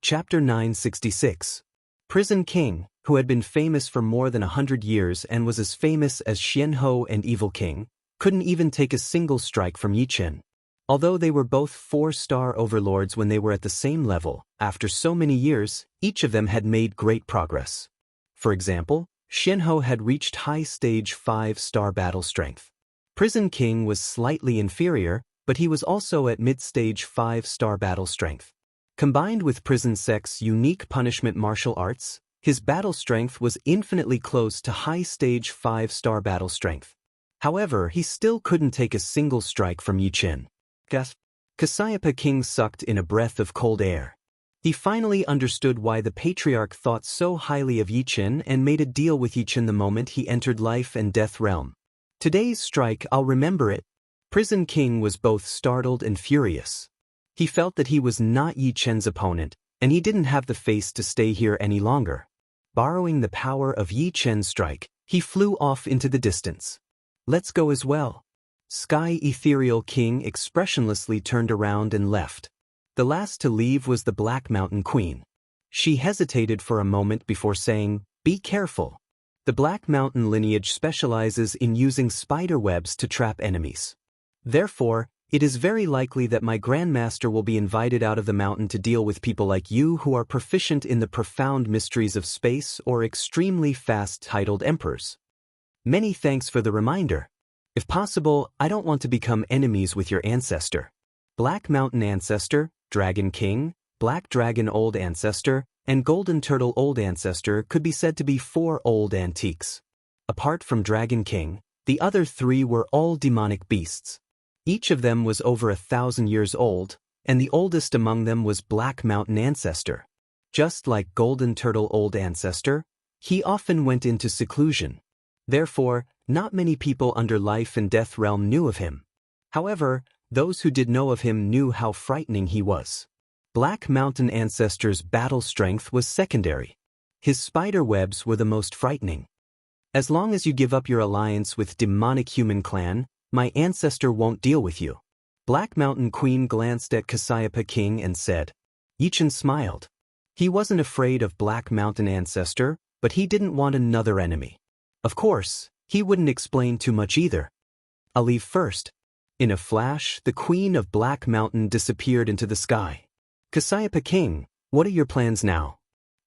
Chapter 966. Prison King, who had been famous for more than 100 years and was as famous as Xianhou and Evil King, couldn't even take a single strike from Yi Qin. Although they were both 4-star overlords when they were at the same level, after so many years, each of them had made great progress. For example, Xianhou had reached high stage 5-star battle strength. Prison King was slightly inferior, but he was also at mid-stage 5-star battle strength. Combined with Prison Sec's unique punishment martial arts, his battle strength was infinitely close to high-stage 5-star battle strength. However, he still couldn't take a single strike from Yi Qin. Cassiopeia King sucked in a breath of cold air. He finally understood why the Patriarch thought so highly of Yi Qin and made a deal with Yi Qin the moment he entered life and death realm. Today's strike, I'll remember it. Prison King was both startled and furious. He felt that he was not Yi Qin's opponent, and he didn't have the face to stay here any longer. Borrowing the power of Yi Qin's strike, he flew off into the distance. "Let's go as well." Sky Ethereal King expressionlessly turned around and left. The last to leave was the Black Mountain Queen. She hesitated for a moment before saying, "Be careful." The Black Mountain lineage specializes in using spider webs to trap enemies. Therefore, it is very likely that my Grandmaster will be invited out of the mountain to deal with people like you who are proficient in the profound mysteries of space or extremely fast-titled emperors. Many thanks for the reminder. If possible, I don't want to become enemies with your ancestor. Black Mountain Ancestor, Dragon King, Black Dragon Old Ancestor, and Golden Turtle Old Ancestor could be said to be 4 old antiques. Apart from Dragon King, the other 3 were all demonic beasts. Each of them was over 1,000 years old, and the oldest among them was Black Mountain Ancestor. Just like Golden Turtle Old Ancestor, he often went into seclusion. Therefore, not many people under Life and Death Realm knew of him. However, those who did know of him knew how frightening he was. Black Mountain Ancestor's battle strength was secondary. His spider webs were the most frightening. As long as you give up your alliance with demonic human clan, my ancestor won't deal with you. Black Mountain Queen glanced at Cassiopeia King and said. Yi Qin smiled. He wasn't afraid of Black Mountain Ancestor, but he didn't want another enemy. Of course, he wouldn't explain too much either. I'll leave first. In a flash, the Queen of Black Mountain disappeared into the sky. Cassiopeia King, what are your plans now?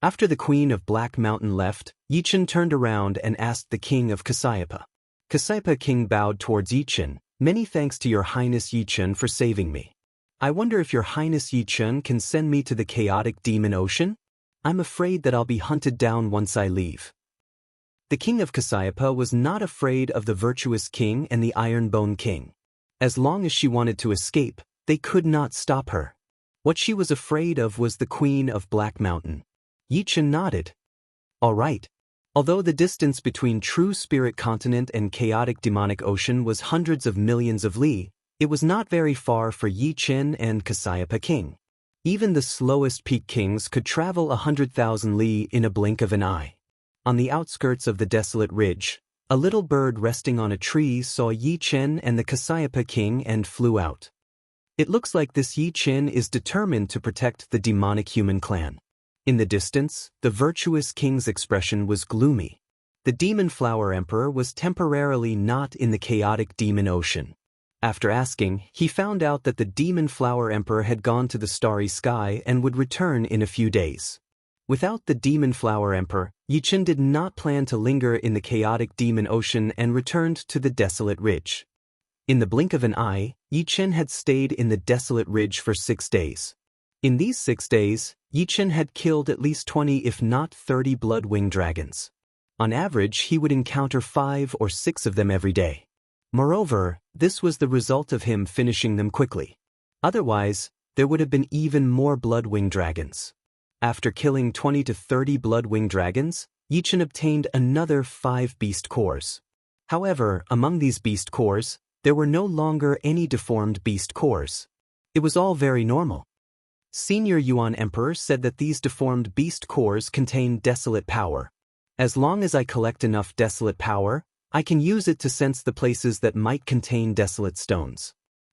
After the Queen of Black Mountain left, Yichen turned around and asked the King of Cassiopeia. Cassiopeia King bowed towards Yichen. Many thanks to your Highness Yichen for saving me. I wonder if your Highness Yichen can send me to the chaotic demon ocean? I'm afraid that I'll be hunted down once I leave. The King of Cassiopeia was not afraid of the virtuous king and the Ironbone King. As long as she wanted to escape, they could not stop her. What she was afraid of was the Queen of Black Mountain. Yichen nodded. All right. Although the distance between True Spirit Continent and chaotic demonic ocean was hundreds of millions of li, it was not very far for Yichen and Cassiopeia King. Even the slowest peak kings could travel 100,000 li in a blink of an eye. On the outskirts of the desolate ridge, a little bird resting on a tree saw Yichen and the Cassiopeia King and flew out. It looks like this Yichen is determined to protect the demonic human clan. In the distance, the virtuous king's expression was gloomy. The Demon Flower Emperor was temporarily not in the chaotic demon ocean. After asking, he found out that the Demon Flower Emperor had gone to the starry sky and would return in a few days. Without the Demon Flower Emperor, Yichen did not plan to linger in the chaotic demon ocean and returned to the desolate ridge. In the blink of an eye, Yichen had stayed in the desolate ridge for 6 days. In these 6 days, Yichen had killed at least 20 if not 30 blood-winged dragons. On average, he would encounter 5 or 6 of them every day. Moreover, this was the result of him finishing them quickly. Otherwise, there would have been even more blood-winged dragons. After killing 20 to 30 blood-winged dragons, Yichen obtained another 5 beast cores. However, among these beast cores, there were no longer any deformed beast cores. It was all very normal. Senior Yuan Emperor said that these deformed beast cores contain desolate power. As long as I collect enough desolate power, I can use it to sense the places that might contain desolate stones.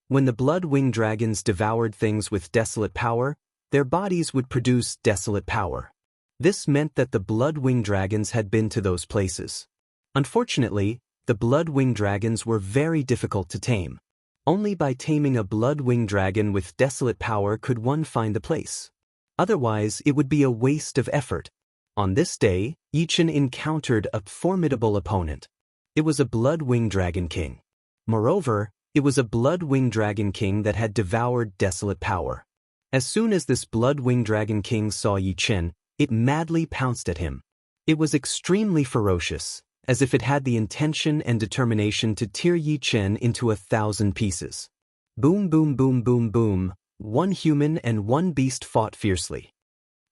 When the blood-winged dragons devoured things with desolate power, their bodies would produce desolate power. This meant that the blood-winged dragons had been to those places. Unfortunately, the blood-winged dragons were very difficult to tame. Only by taming a blood-winged dragon with desolate power could one find the place. Otherwise, it would be a waste of effort. On this day, Yichen encountered a formidable opponent. It was a blood-winged dragon king. Moreover, it was a blood-winged dragon king that had devoured desolate power. As soon as this blood-winged dragon king saw Yichen, it madly pounced at him. It was extremely ferocious, as if it had the intention and determination to tear Yichen into 1,000 pieces. Boom, boom, boom, boom, boom, one human and one beast fought fiercely.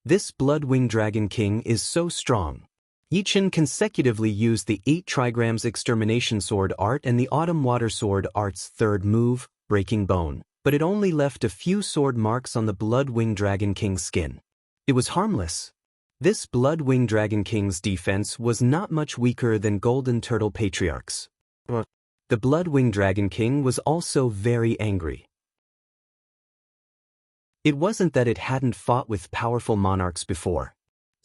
This blood-winged dragon king is so strong. Yichen consecutively used the 8 trigrams extermination sword art and the autumn water sword art's third move, breaking bone, but it only left a few sword marks on the blood-winged dragon king's skin. It was harmless. This blood-winged dragon king's defense was not much weaker than Golden Turtle Patriarch's. The blood-winged dragon king was also very angry. It wasn't that it hadn't fought with powerful monarchs before.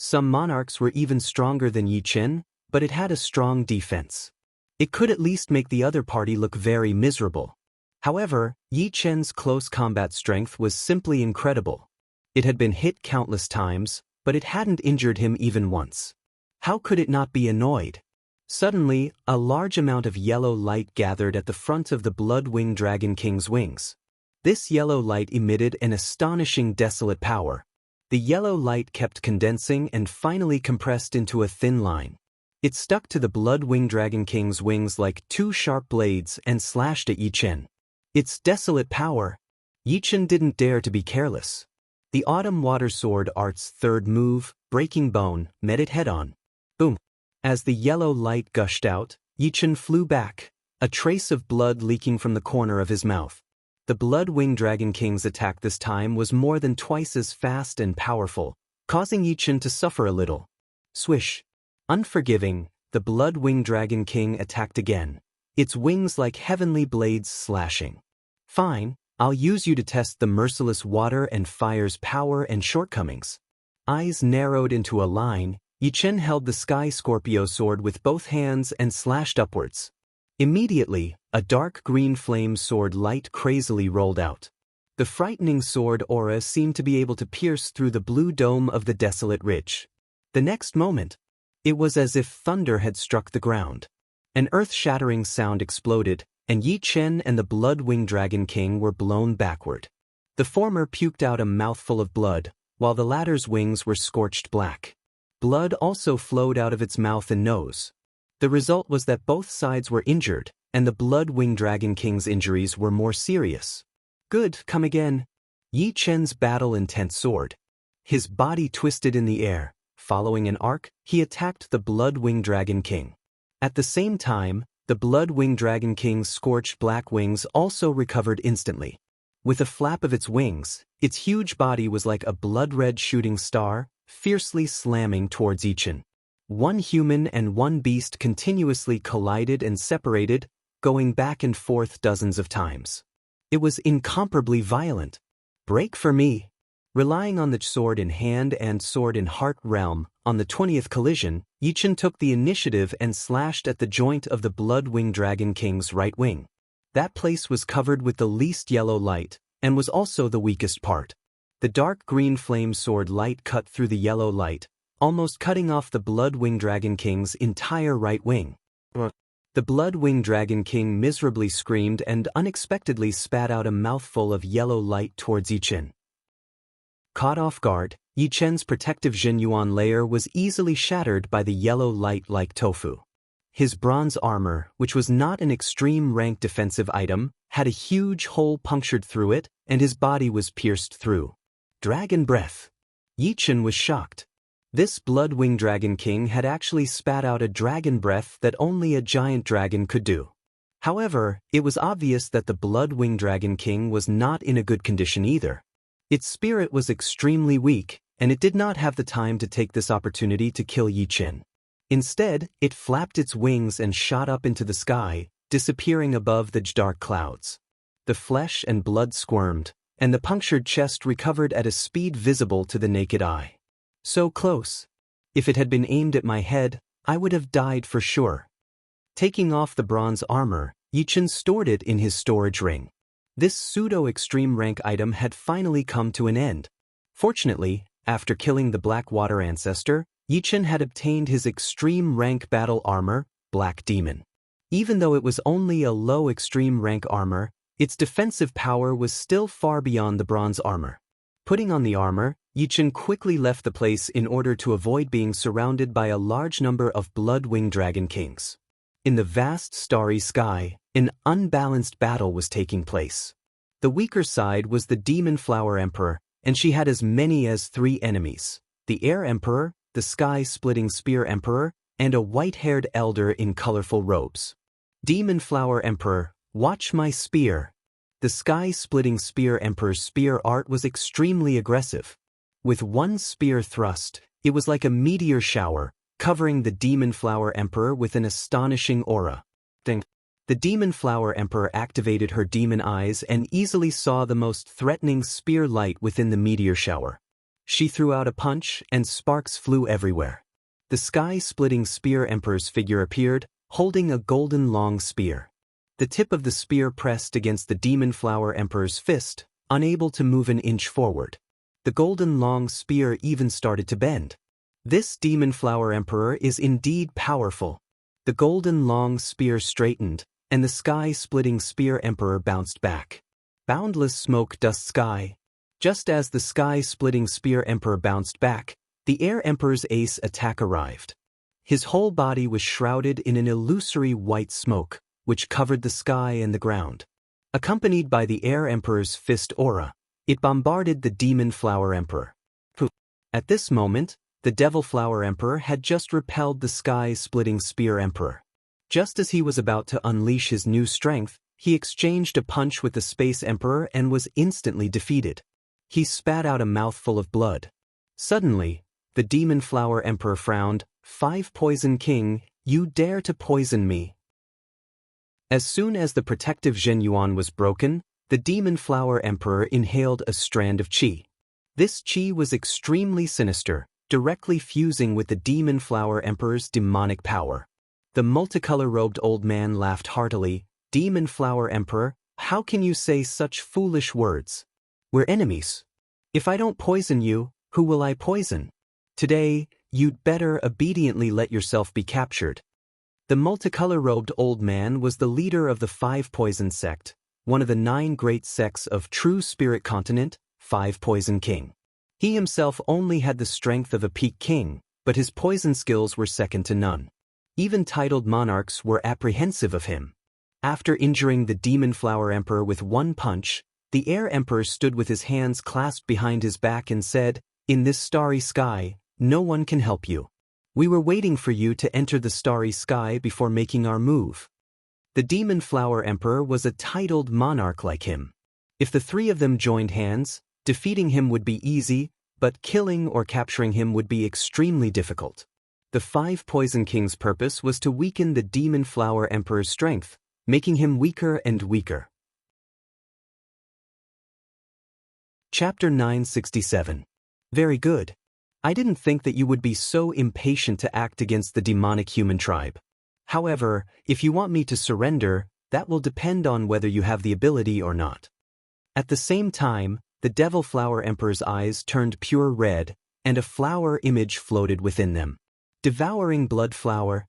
Some monarchs were even stronger than Yichen, but it had a strong defense. It could at least make the other party look very miserable. However, Yichen's close combat strength was simply incredible. It had been hit countless times, but it hadn't injured him even once. How could it not be annoyed? Suddenly, a large amount of yellow light gathered at the front of the blood-winged dragon king's wings. This yellow light emitted an astonishing desolate power. The yellow light kept condensing and finally compressed into a thin line. It stuck to the blood-winged dragon king's wings like 2 sharp blades and slashed at Yichen. Its desolate power. Yichen didn't dare to be careless. The autumn water sword art's third move, breaking bone, met it head-on. Boom! As the yellow light gushed out, Yichen flew back, a trace of blood leaking from the corner of his mouth. The blood-winged dragon king's attack this time was more than twice as fast and powerful, causing Yichen to suffer a little. Swish! Unforgiving, the blood-winged dragon king attacked again, its wings like heavenly blades slashing. Fine, I'll use you to test the merciless water and fire's power and shortcomings. Eyes narrowed into a line, Yi Chen held the Sky Scorpio sword with both hands and slashed upwards. Immediately, a dark green flame sword light crazily rolled out. The frightening sword aura seemed to be able to pierce through the blue dome of the desolate ridge. The next moment, it was as if thunder had struck the ground. An earth-shattering sound exploded, and Yi Chen and the Blood-Winged Dragon King were blown backward. The former puked out a mouthful of blood, while the latter's wings were scorched black. Blood also flowed out of its mouth and nose. The result was that both sides were injured, and the Blood-Winged Dragon King's injuries were more serious. Good, come again. Yi Chen's battle-intent sword. His body twisted in the air. Following an arc, he attacked the Blood-Winged Dragon King. At the same time, the Blood-Winged Dragon King's scorched black wings also recovered instantly. With a flap of its wings, its huge body was like a blood-red shooting star, fiercely slamming towards Yi Chen. One human and one beast continuously collided and separated, going back and forth dozens of times. It was incomparably violent. Break for me. Relying on the sword in hand and sword in heart realm, on the 20th collision, Yi Chen took the initiative and slashed at the joint of the Blood-Winged Dragon King's right wing. That place was covered with the least yellow light, and was also the weakest part. The dark green flame sword light cut through the yellow light, almost cutting off the Blood-Winged Dragon King's entire right wing. The Blood-Winged Dragon King miserably screamed and unexpectedly spat out a mouthful of yellow light towards Yi Chen. Caught off guard, Yi Chen's protective Jinyuan layer was easily shattered by the yellow light like tofu. His bronze armor, which was not an extreme rank defensive item, had a huge hole punctured through it, and his body was pierced through. Dragon breath. Yi Chen was shocked. This Blood-Winged Dragon King had actually spat out a dragon breath that only a giant dragon could do. However, it was obvious that the Blood-Winged Dragon King was not in a good condition either. Its spirit was extremely weak, and it did not have the time to take this opportunity to kill Yi Chen. Instead, it flapped its wings and shot up into the sky, disappearing above the dark clouds. The flesh and blood squirmed, and the punctured chest recovered at a speed visible to the naked eye. So close. If it had been aimed at my head, I would have died for sure. Taking off the bronze armor, Yi Chen stored it in his storage ring. This pseudo-extreme rank item had finally come to an end. Fortunately, after killing the Blackwater ancestor, Yi Chen had obtained his extreme rank battle armor, Black Demon. Even though it was only a low extreme rank armor, its defensive power was still far beyond the bronze armor. Putting on the armor, Yi Chen quickly left the place in order to avoid being surrounded by a large number of Blood-Winged Dragon Kings. In the vast starry sky, an unbalanced battle was taking place. The weaker side was the Demon Flower Emperor, and she had as many as 3 enemies: the Air Emperor, the Sky-Splitting Spear Emperor, and a white-haired elder in colorful robes. Demon Flower Emperor, watch my spear. The Sky-Splitting Spear Emperor's spear art was extremely aggressive. With one spear thrust, it was like a meteor shower, covering the Demon Flower Emperor with an astonishing aura. The Demon Flower Emperor activated her demon eyes and easily saw the most threatening spear light within the meteor shower. She threw out a punch, and sparks flew everywhere. The Sky-Splitting Spear Emperor's figure appeared, holding a golden long spear. The tip of the spear pressed against the Demon Flower Emperor's fist, unable to move an inch forward. The golden long spear even started to bend. This Demon Flower Emperor is indeed powerful. The golden long spear straightened, and the Sky-Splitting Spear Emperor bounced back. Boundless smoke dust sky. Just as the Sky-Splitting Spear Emperor bounced back, the Air Emperor's ace attack arrived. His whole body was shrouded in an illusory white smoke, which covered the sky and the ground. Accompanied by the Air Emperor's fist aura, it bombarded the Demon Flower Emperor. At this moment, the Devil Flower Emperor had just repelled the Sky-Splitting Spear Emperor. Just as he was about to unleash his new strength, he exchanged a punch with the Space Emperor and was instantly defeated. He spat out a mouthful of blood. Suddenly, the Demon Flower Emperor frowned. 5 Poison King, you dare to poison me. As soon as the protective Jinyuan was broken, the Demon Flower Emperor inhaled a strand of qi. This qi was extremely sinister, directly fusing with the Demon Flower Emperor's demonic power. The multicolor-robed old man laughed heartily. "Demon Flower Emperor, how can you say such foolish words? We're enemies. If I don't poison you, who will I poison? Today, you'd better obediently let yourself be captured." The multicolor-robed old man was the leader of the Five Poison Sect, one of the 9 great sects of True Spirit Continent, Five Poison King. He himself only had the strength of a peak king, but his poison skills were second to none. Even titled monarchs were apprehensive of him. After injuring the Demon Flower Emperor with one punch, the Air Emperor stood with his hands clasped behind his back and said, "In this starry sky, no one can help you. We were waiting for you to enter the starry sky before making our move." The Demon Flower Emperor was a titled monarch like him. If the 3 of them joined hands, defeating him would be easy, but killing or capturing him would be extremely difficult. The Five Poison King's purpose was to weaken the Demon Flower Emperor's strength, making him weaker and weaker. Chapter 967. Very good. I didn't think that you would be so impatient to act against the demonic human tribe. However, if you want me to surrender, that will depend on whether you have the ability or not. At the same time, the Devil Flower Emperor's eyes turned pure red, and a flower image floated within them. Devouring blood flower.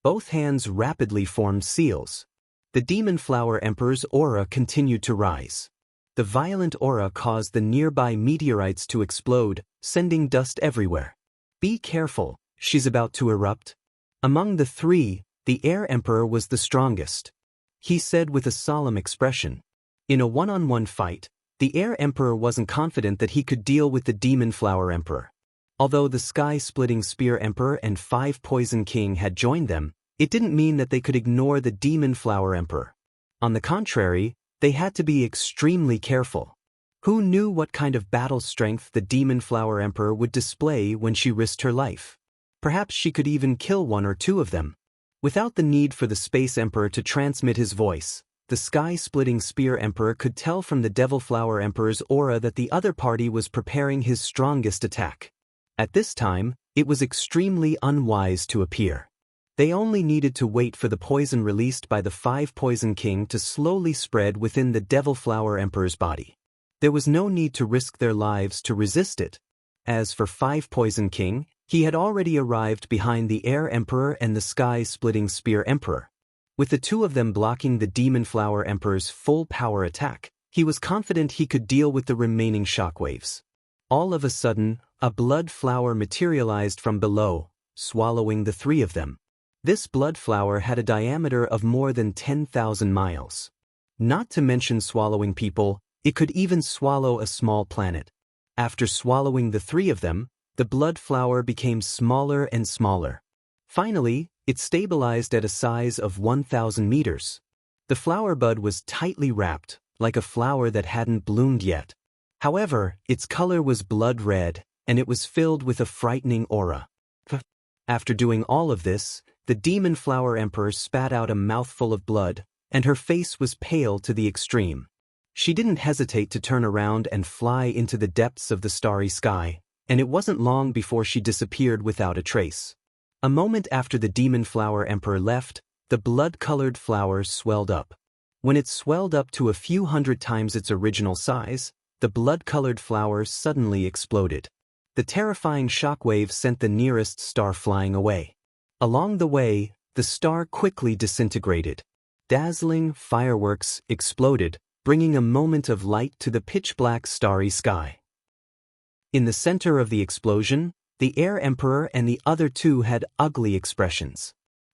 Both hands rapidly formed seals. The Demon Flower Emperor's aura continued to rise. The violent aura caused the nearby meteorites to explode, sending dust everywhere. "Be careful, she's about to erupt." Among the 3, the Air Emperor was the strongest. He said with a solemn expression. In a one-on-one fight, the Air Emperor wasn't confident that he could deal with the Demon Flower Emperor. Although the Sky-Splitting Spear Emperor and Five Poison King had joined them, it didn't mean that they could ignore the Demon Flower Emperor. On the contrary, they had to be extremely careful. Who knew what kind of battle strength the Demon Flower Emperor would display when she risked her life? Perhaps she could even kill 1 or 2 of them. Without the need for the Space Emperor to transmit his voice, the Sky-Splitting Spear Emperor could tell from the Devil Flower Emperor's aura that the other party was preparing his strongest attack. At this time, it was extremely unwise to appear. They only needed to wait for the poison released by the Five Poison King to slowly spread within the Devil Flower Emperor's body. There was no need to risk their lives to resist it. As for Five Poison King, he had already arrived behind the Air Emperor and the Sky-Splitting Spear Emperor. With the 2 of them blocking the Demon Flower Emperor's full power attack, he was confident he could deal with the remaining shockwaves. All of a sudden, a blood flower materialized from below, swallowing the 3 of them. This blood flower had a diameter of more than 10,000 miles. Not to mention swallowing people, it could even swallow a small planet. After swallowing the 3 of them, the blood flower became smaller and smaller. Finally, it stabilized at a size of 1,000 meters. The flower bud was tightly wrapped, like a flower that hadn't bloomed yet. However, its color was blood red, and it was filled with a frightening aura. After doing all of this, the Demon Flower Emperor spat out a mouthful of blood, and her face was pale to the extreme. She didn't hesitate to turn around and fly into the depths of the starry sky, and it wasn't long before she disappeared without a trace. A moment after the Demon Flower Emperor left, the blood-colored flower swelled up. When it swelled up to a few hundred times its original size, the blood-colored flower suddenly exploded. The terrifying shockwave sent the nearest star flying away. Along the way, the star quickly disintegrated. Dazzling fireworks exploded, bringing a moment of light to the pitch-black starry sky. In the center of the explosion, the Air Emperor and the other 2 had ugly expressions.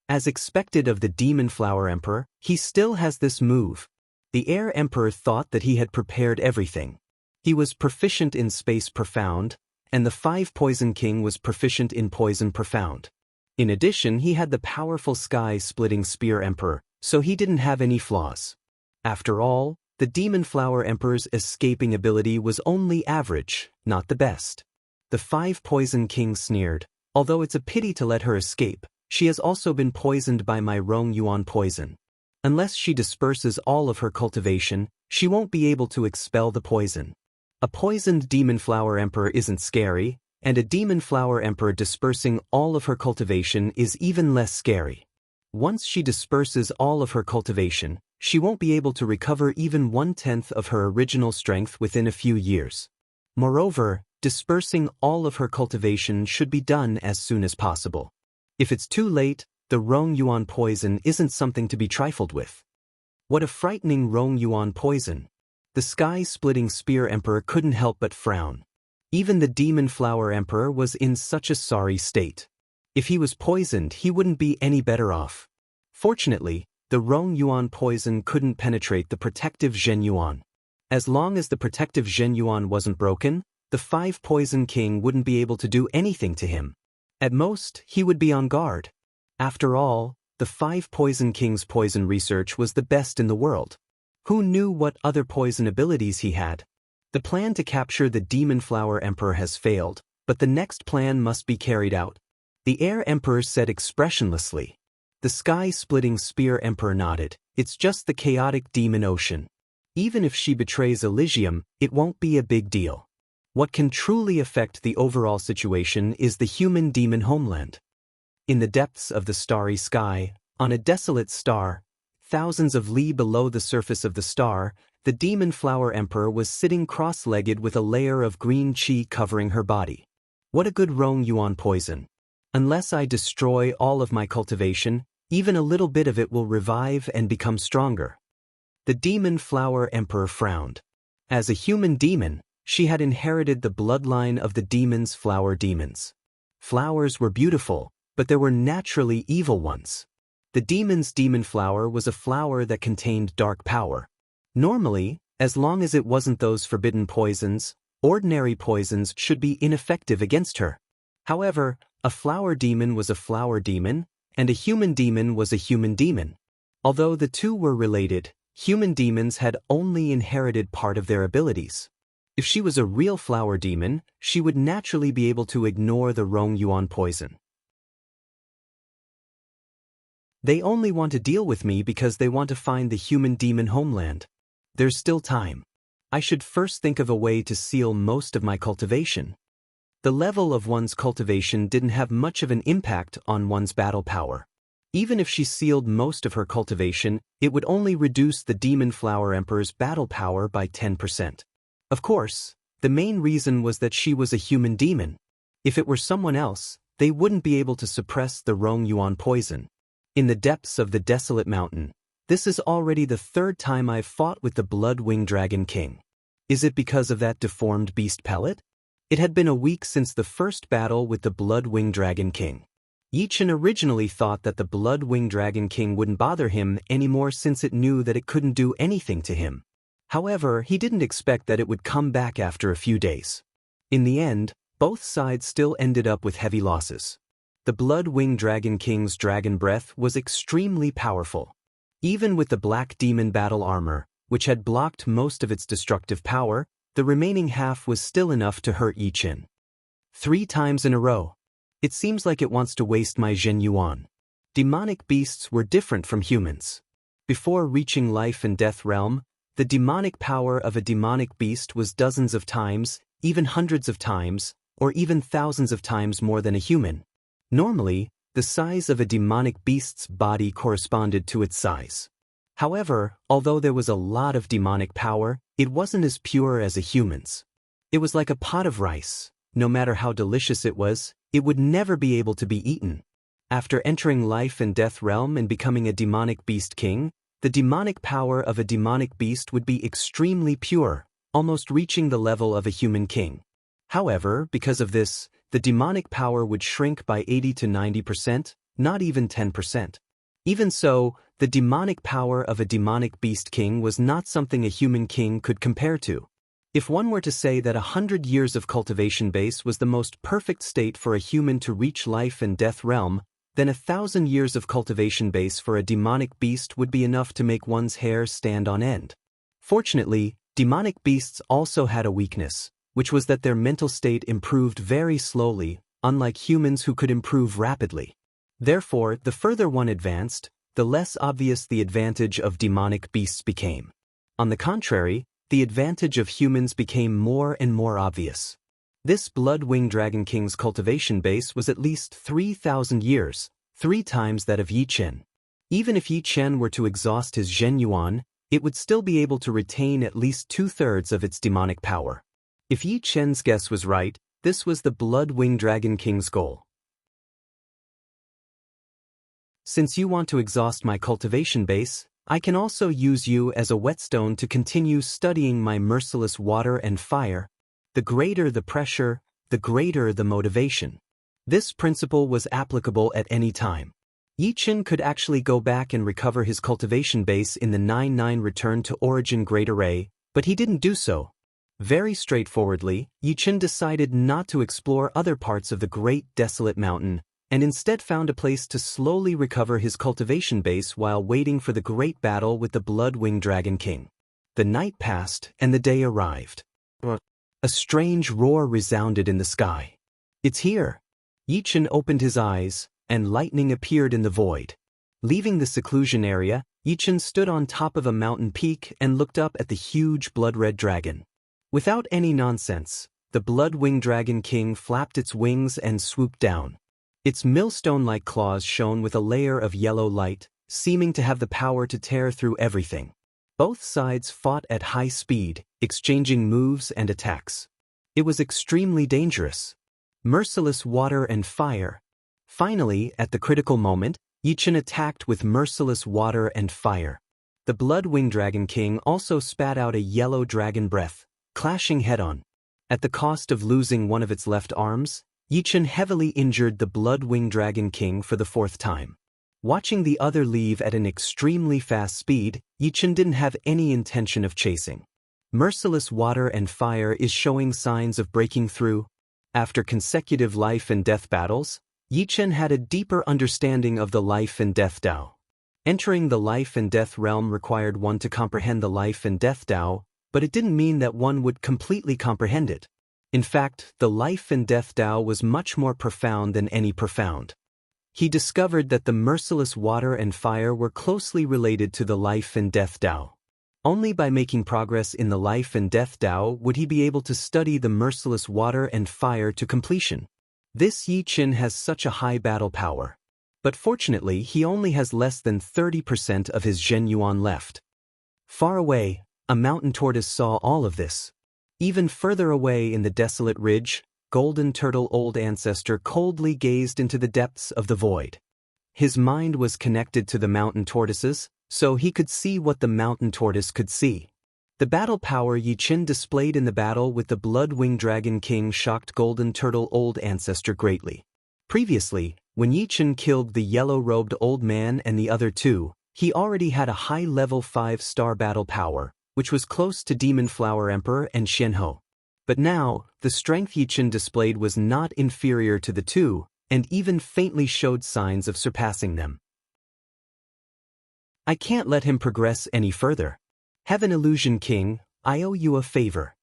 As expected of the Demon Flower Emperor, he still has this move. The Air Emperor thought that he had prepared everything. He was proficient in Space Profound, and the Five Poison King was proficient in Poison Profound. In addition, he had the powerful Sky-Splitting Spear Emperor, so he didn't have any flaws. After all, the Demon Flower Emperor's escaping ability was only average, not the best. The Five Poison King sneered, "Although it's a pity to let her escape, she has also been poisoned by my Rong Yuan poison. Unless she disperses all of her cultivation, she won't be able to expel the poison." A poisoned Demon Flower Emperor isn't scary, And a demon flower emperor dispersing all of her cultivation is even less scary. Once she disperses all of her cultivation, she won't be able to recover even 1/10 of her original strength within a few years. Moreover, dispersing all of her cultivation should be done as soon as possible. If it's too late, the Rong Yuan poison isn't something to be trifled with. What a frightening Rong Yuan poison! The sky-splitting spear emperor couldn't help but frown. Even the demon flower emperor was in such a sorry state. If he was poisoned, he wouldn't be any better off. Fortunately, the Rong Yuan poison couldn't penetrate the protective Zhen Yuan. As long as the protective Zhen Yuan wasn't broken, the 5-poison king wouldn't be able to do anything to him. At most, he would be on guard. After all, the 5-poison king's poison research was the best in the world. Who knew what other poison abilities he had? The plan to capture the demon flower emperor has failed, but the next plan must be carried out. The air emperor said expressionlessly. The sky-splitting spear emperor nodded. It's just the chaotic demon ocean. Even if she betrays Elysium, it won't be a big deal. What can truly affect the overall situation is the human demon homeland. In the depths of the starry sky, on a desolate star, thousands of li below the surface of the star, the demon flower emperor was sitting cross-legged with a layer of green qi covering her body. What a good Rong Yuan poison. Unless I destroy all of my cultivation, even a little bit of it will revive and become stronger. The demon flower emperor frowned. As a human demon, she had inherited the bloodline of the demon's flower demons. Flowers were beautiful, but there were naturally evil ones. The demon's demon flower was a flower that contained dark power. Normally, as long as it wasn't those forbidden poisons, ordinary poisons should be ineffective against her. However, a flower demon was a flower demon, and a human demon was a human demon. Although the two were related, human demons had only inherited part of their abilities. If she was a real flower demon, she would naturally be able to ignore the Rong Yuan poison. They only want to deal with me because they want to find the human demon homeland. There's still time. I should first think of a way to seal most of my cultivation. The level of one's cultivation didn't have much of an impact on one's battle power. Even if she sealed most of her cultivation, it would only reduce the demon flower emperor's battle power by 10%. Of course, the main reason was that she was a human demon. If it were someone else, they wouldn't be able to suppress the Rong Yuan poison. In the depths of the desolate mountain, this is already the 3rd time I've fought with the Blood-Winged Dragon King. Is it because of that deformed beast pellet? It had been a week since the first battle with the Blood-Winged Dragon King. Yichen originally thought that the Blood-Winged Dragon King wouldn't bother him anymore since it knew that it couldn't do anything to him. However, he didn't expect that it would come back after a few days. In the end, both sides still ended up with heavy losses. The Blood-Winged Dragon King's dragon breath was extremely powerful. Even with the black demon battle armor, which had blocked most of its destructive power, the remaining half was still enough to hurt Yichen. 3 times in a row. It seems like it wants to waste my Zhen Yuan. Demonic beasts were different from humans. Before reaching life and death realm, the demonic power of a demonic beast was dozens of times, even hundreds of times, or even thousands of times more than a human. Normally, the size of a demonic beast's body corresponded to its size. However, although there was a lot of demonic power, it wasn't as pure as a human's. It was like a pot of rice. No matter how delicious it was, it would never be able to be eaten. After entering life and death realm and becoming a demonic beast king, the demonic power of a demonic beast would be extremely pure, almost reaching the level of a human king. However, because of this, the demonic power would shrink by 80 to 90%, not even 10%. Even so, the demonic power of a demonic beast king was not something a human king could compare to. If one were to say that 100 years of cultivation base was the most perfect state for a human to reach life and death realm, then 1,000 years of cultivation base for a demonic beast would be enough to make one's hair stand on end. Fortunately, demonic beasts also had a weakness, which was that their mental state improved very slowly, unlike humans who could improve rapidly. Therefore, the further one advanced, the less obvious the advantage of demonic beasts became. On the contrary, the advantage of humans became more and more obvious. This Blood-Winged Dragon King's cultivation base was at least 3,000 years, 3 times that of Yi Chen. Even if Yi Chen were to exhaust his Zhen Yuan, it would still be able to retain at least 2/3 of its demonic power. If Yi Chen's guess was right, this was the Blood-Winged Dragon King's goal. Since you want to exhaust my cultivation base, I can also use you as a whetstone to continue studying my merciless water and fire. The greater the pressure, the greater the motivation. This principle was applicable at any time. Yi Chen could actually go back and recover his cultivation base in the 9-9 Return to Origin Great Array, but he didn't do so. Very straightforwardly, Yi Chen decided not to explore other parts of the Great Desolate Mountain, and instead found a place to slowly recover his cultivation base while waiting for the great battle with the Blood-Winged Dragon King. The night passed, and the day arrived. A strange roar resounded in the sky. "It's here!" Yi Chen opened his eyes, and lightning appeared in the void. Leaving the seclusion area, Yi Chen stood on top of a mountain peak and looked up at the huge blood-red dragon. Without any nonsense, the Blood-Winged Dragon King flapped its wings and swooped down. Its millstone-like claws shone with a layer of yellow light, seeming to have the power to tear through everything. Both sides fought at high speed, exchanging moves and attacks. It was extremely dangerous. Merciless water and fire. Finally, at the critical moment, Yi Chen attacked with merciless water and fire. The Blood-Winged Dragon King also spat out a yellow dragon breath, clashing head-on. At the cost of losing one of its left arms, Yi Chen heavily injured the Blood-Winged Dragon King for the 4th time. Watching the other leave at an extremely fast speed, Yi Chen didn't have any intention of chasing. Merciless water and fire is showing signs of breaking through. After consecutive life and death battles, Yi Chen had a deeper understanding of the life and death Tao. Entering the life and death realm required one to comprehend the life and death Tao, but it didn't mean that one would completely comprehend it. In fact, the life and death Tao was much more profound than any profound. He discovered that the merciless water and fire were closely related to the life and death Tao. Only by making progress in the life and death Tao would he be able to study the merciless water and fire to completion. This Yi Chen has such a high battle power. But fortunately, he only has less than 30% of his Zhen Yuan left. Far away, a mountain tortoise saw all of this. Even further away in the desolate ridge, Golden Turtle Old Ancestor coldly gazed into the depths of the void. His mind was connected to the mountain tortoises, so he could see what the mountain tortoise could see. The battle power Yi Chen displayed in the battle with the Blood-Winged Dragon King shocked Golden Turtle Old Ancestor greatly. Previously, when Yi Chen killed the yellow-robed old man and the other two, he already had a high-level 5-star battle power, which was close to Demon Flower Emperor and Xianhou. But now, the strength Yi Chen displayed was not inferior to the two, and even faintly showed signs of surpassing them. I can't let him progress any further. Heaven Illusion King, I owe you a favor.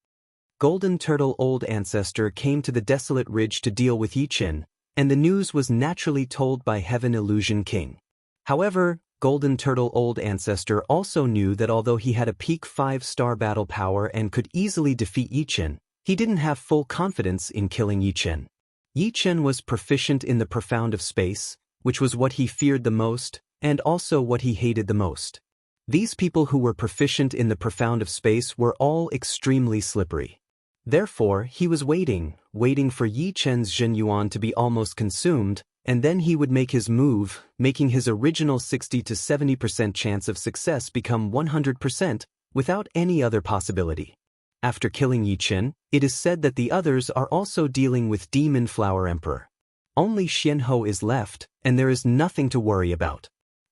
Golden Turtle Old Ancestor came to the desolate ridge to deal with Yi Chen, and the news was naturally told by Heaven Illusion King. However, Golden Turtle Old Ancestor also knew that although he had a peak 5-star battle power and could easily defeat Yi Chen, he didn't have full confidence in killing Yi Chen. Yi Chen was proficient in the profound of space, which was what he feared the most, and also what he hated the most. These people who were proficient in the profound of space were all extremely slippery. Therefore, he was waiting for Yi Chen's Zhen Yuan to be almost consumed, and then he would make his move, making his original 60 to 70% chance of success become 100%, without any other possibility. After killing Yi Chen, it is said that the others are also dealing with Demon Flower Emperor. Only Xianhou is left, and there is nothing to worry about.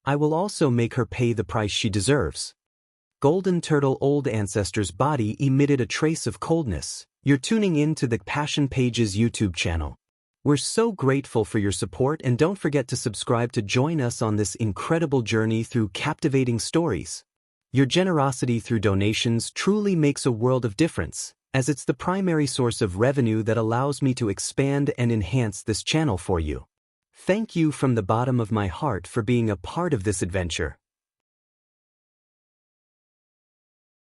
I will also make her pay the price she deserves. Golden Turtle Old Ancestor's body emitted a trace of coldness. You're tuning in to the Passion Pages YouTube channel. We're so grateful for your support, and don't forget to subscribe to join us on this incredible journey through captivating stories. Your generosity through donations truly makes a world of difference, as it's the primary source of revenue that allows me to expand and enhance this channel for you. Thank you from the bottom of my heart for being a part of this adventure.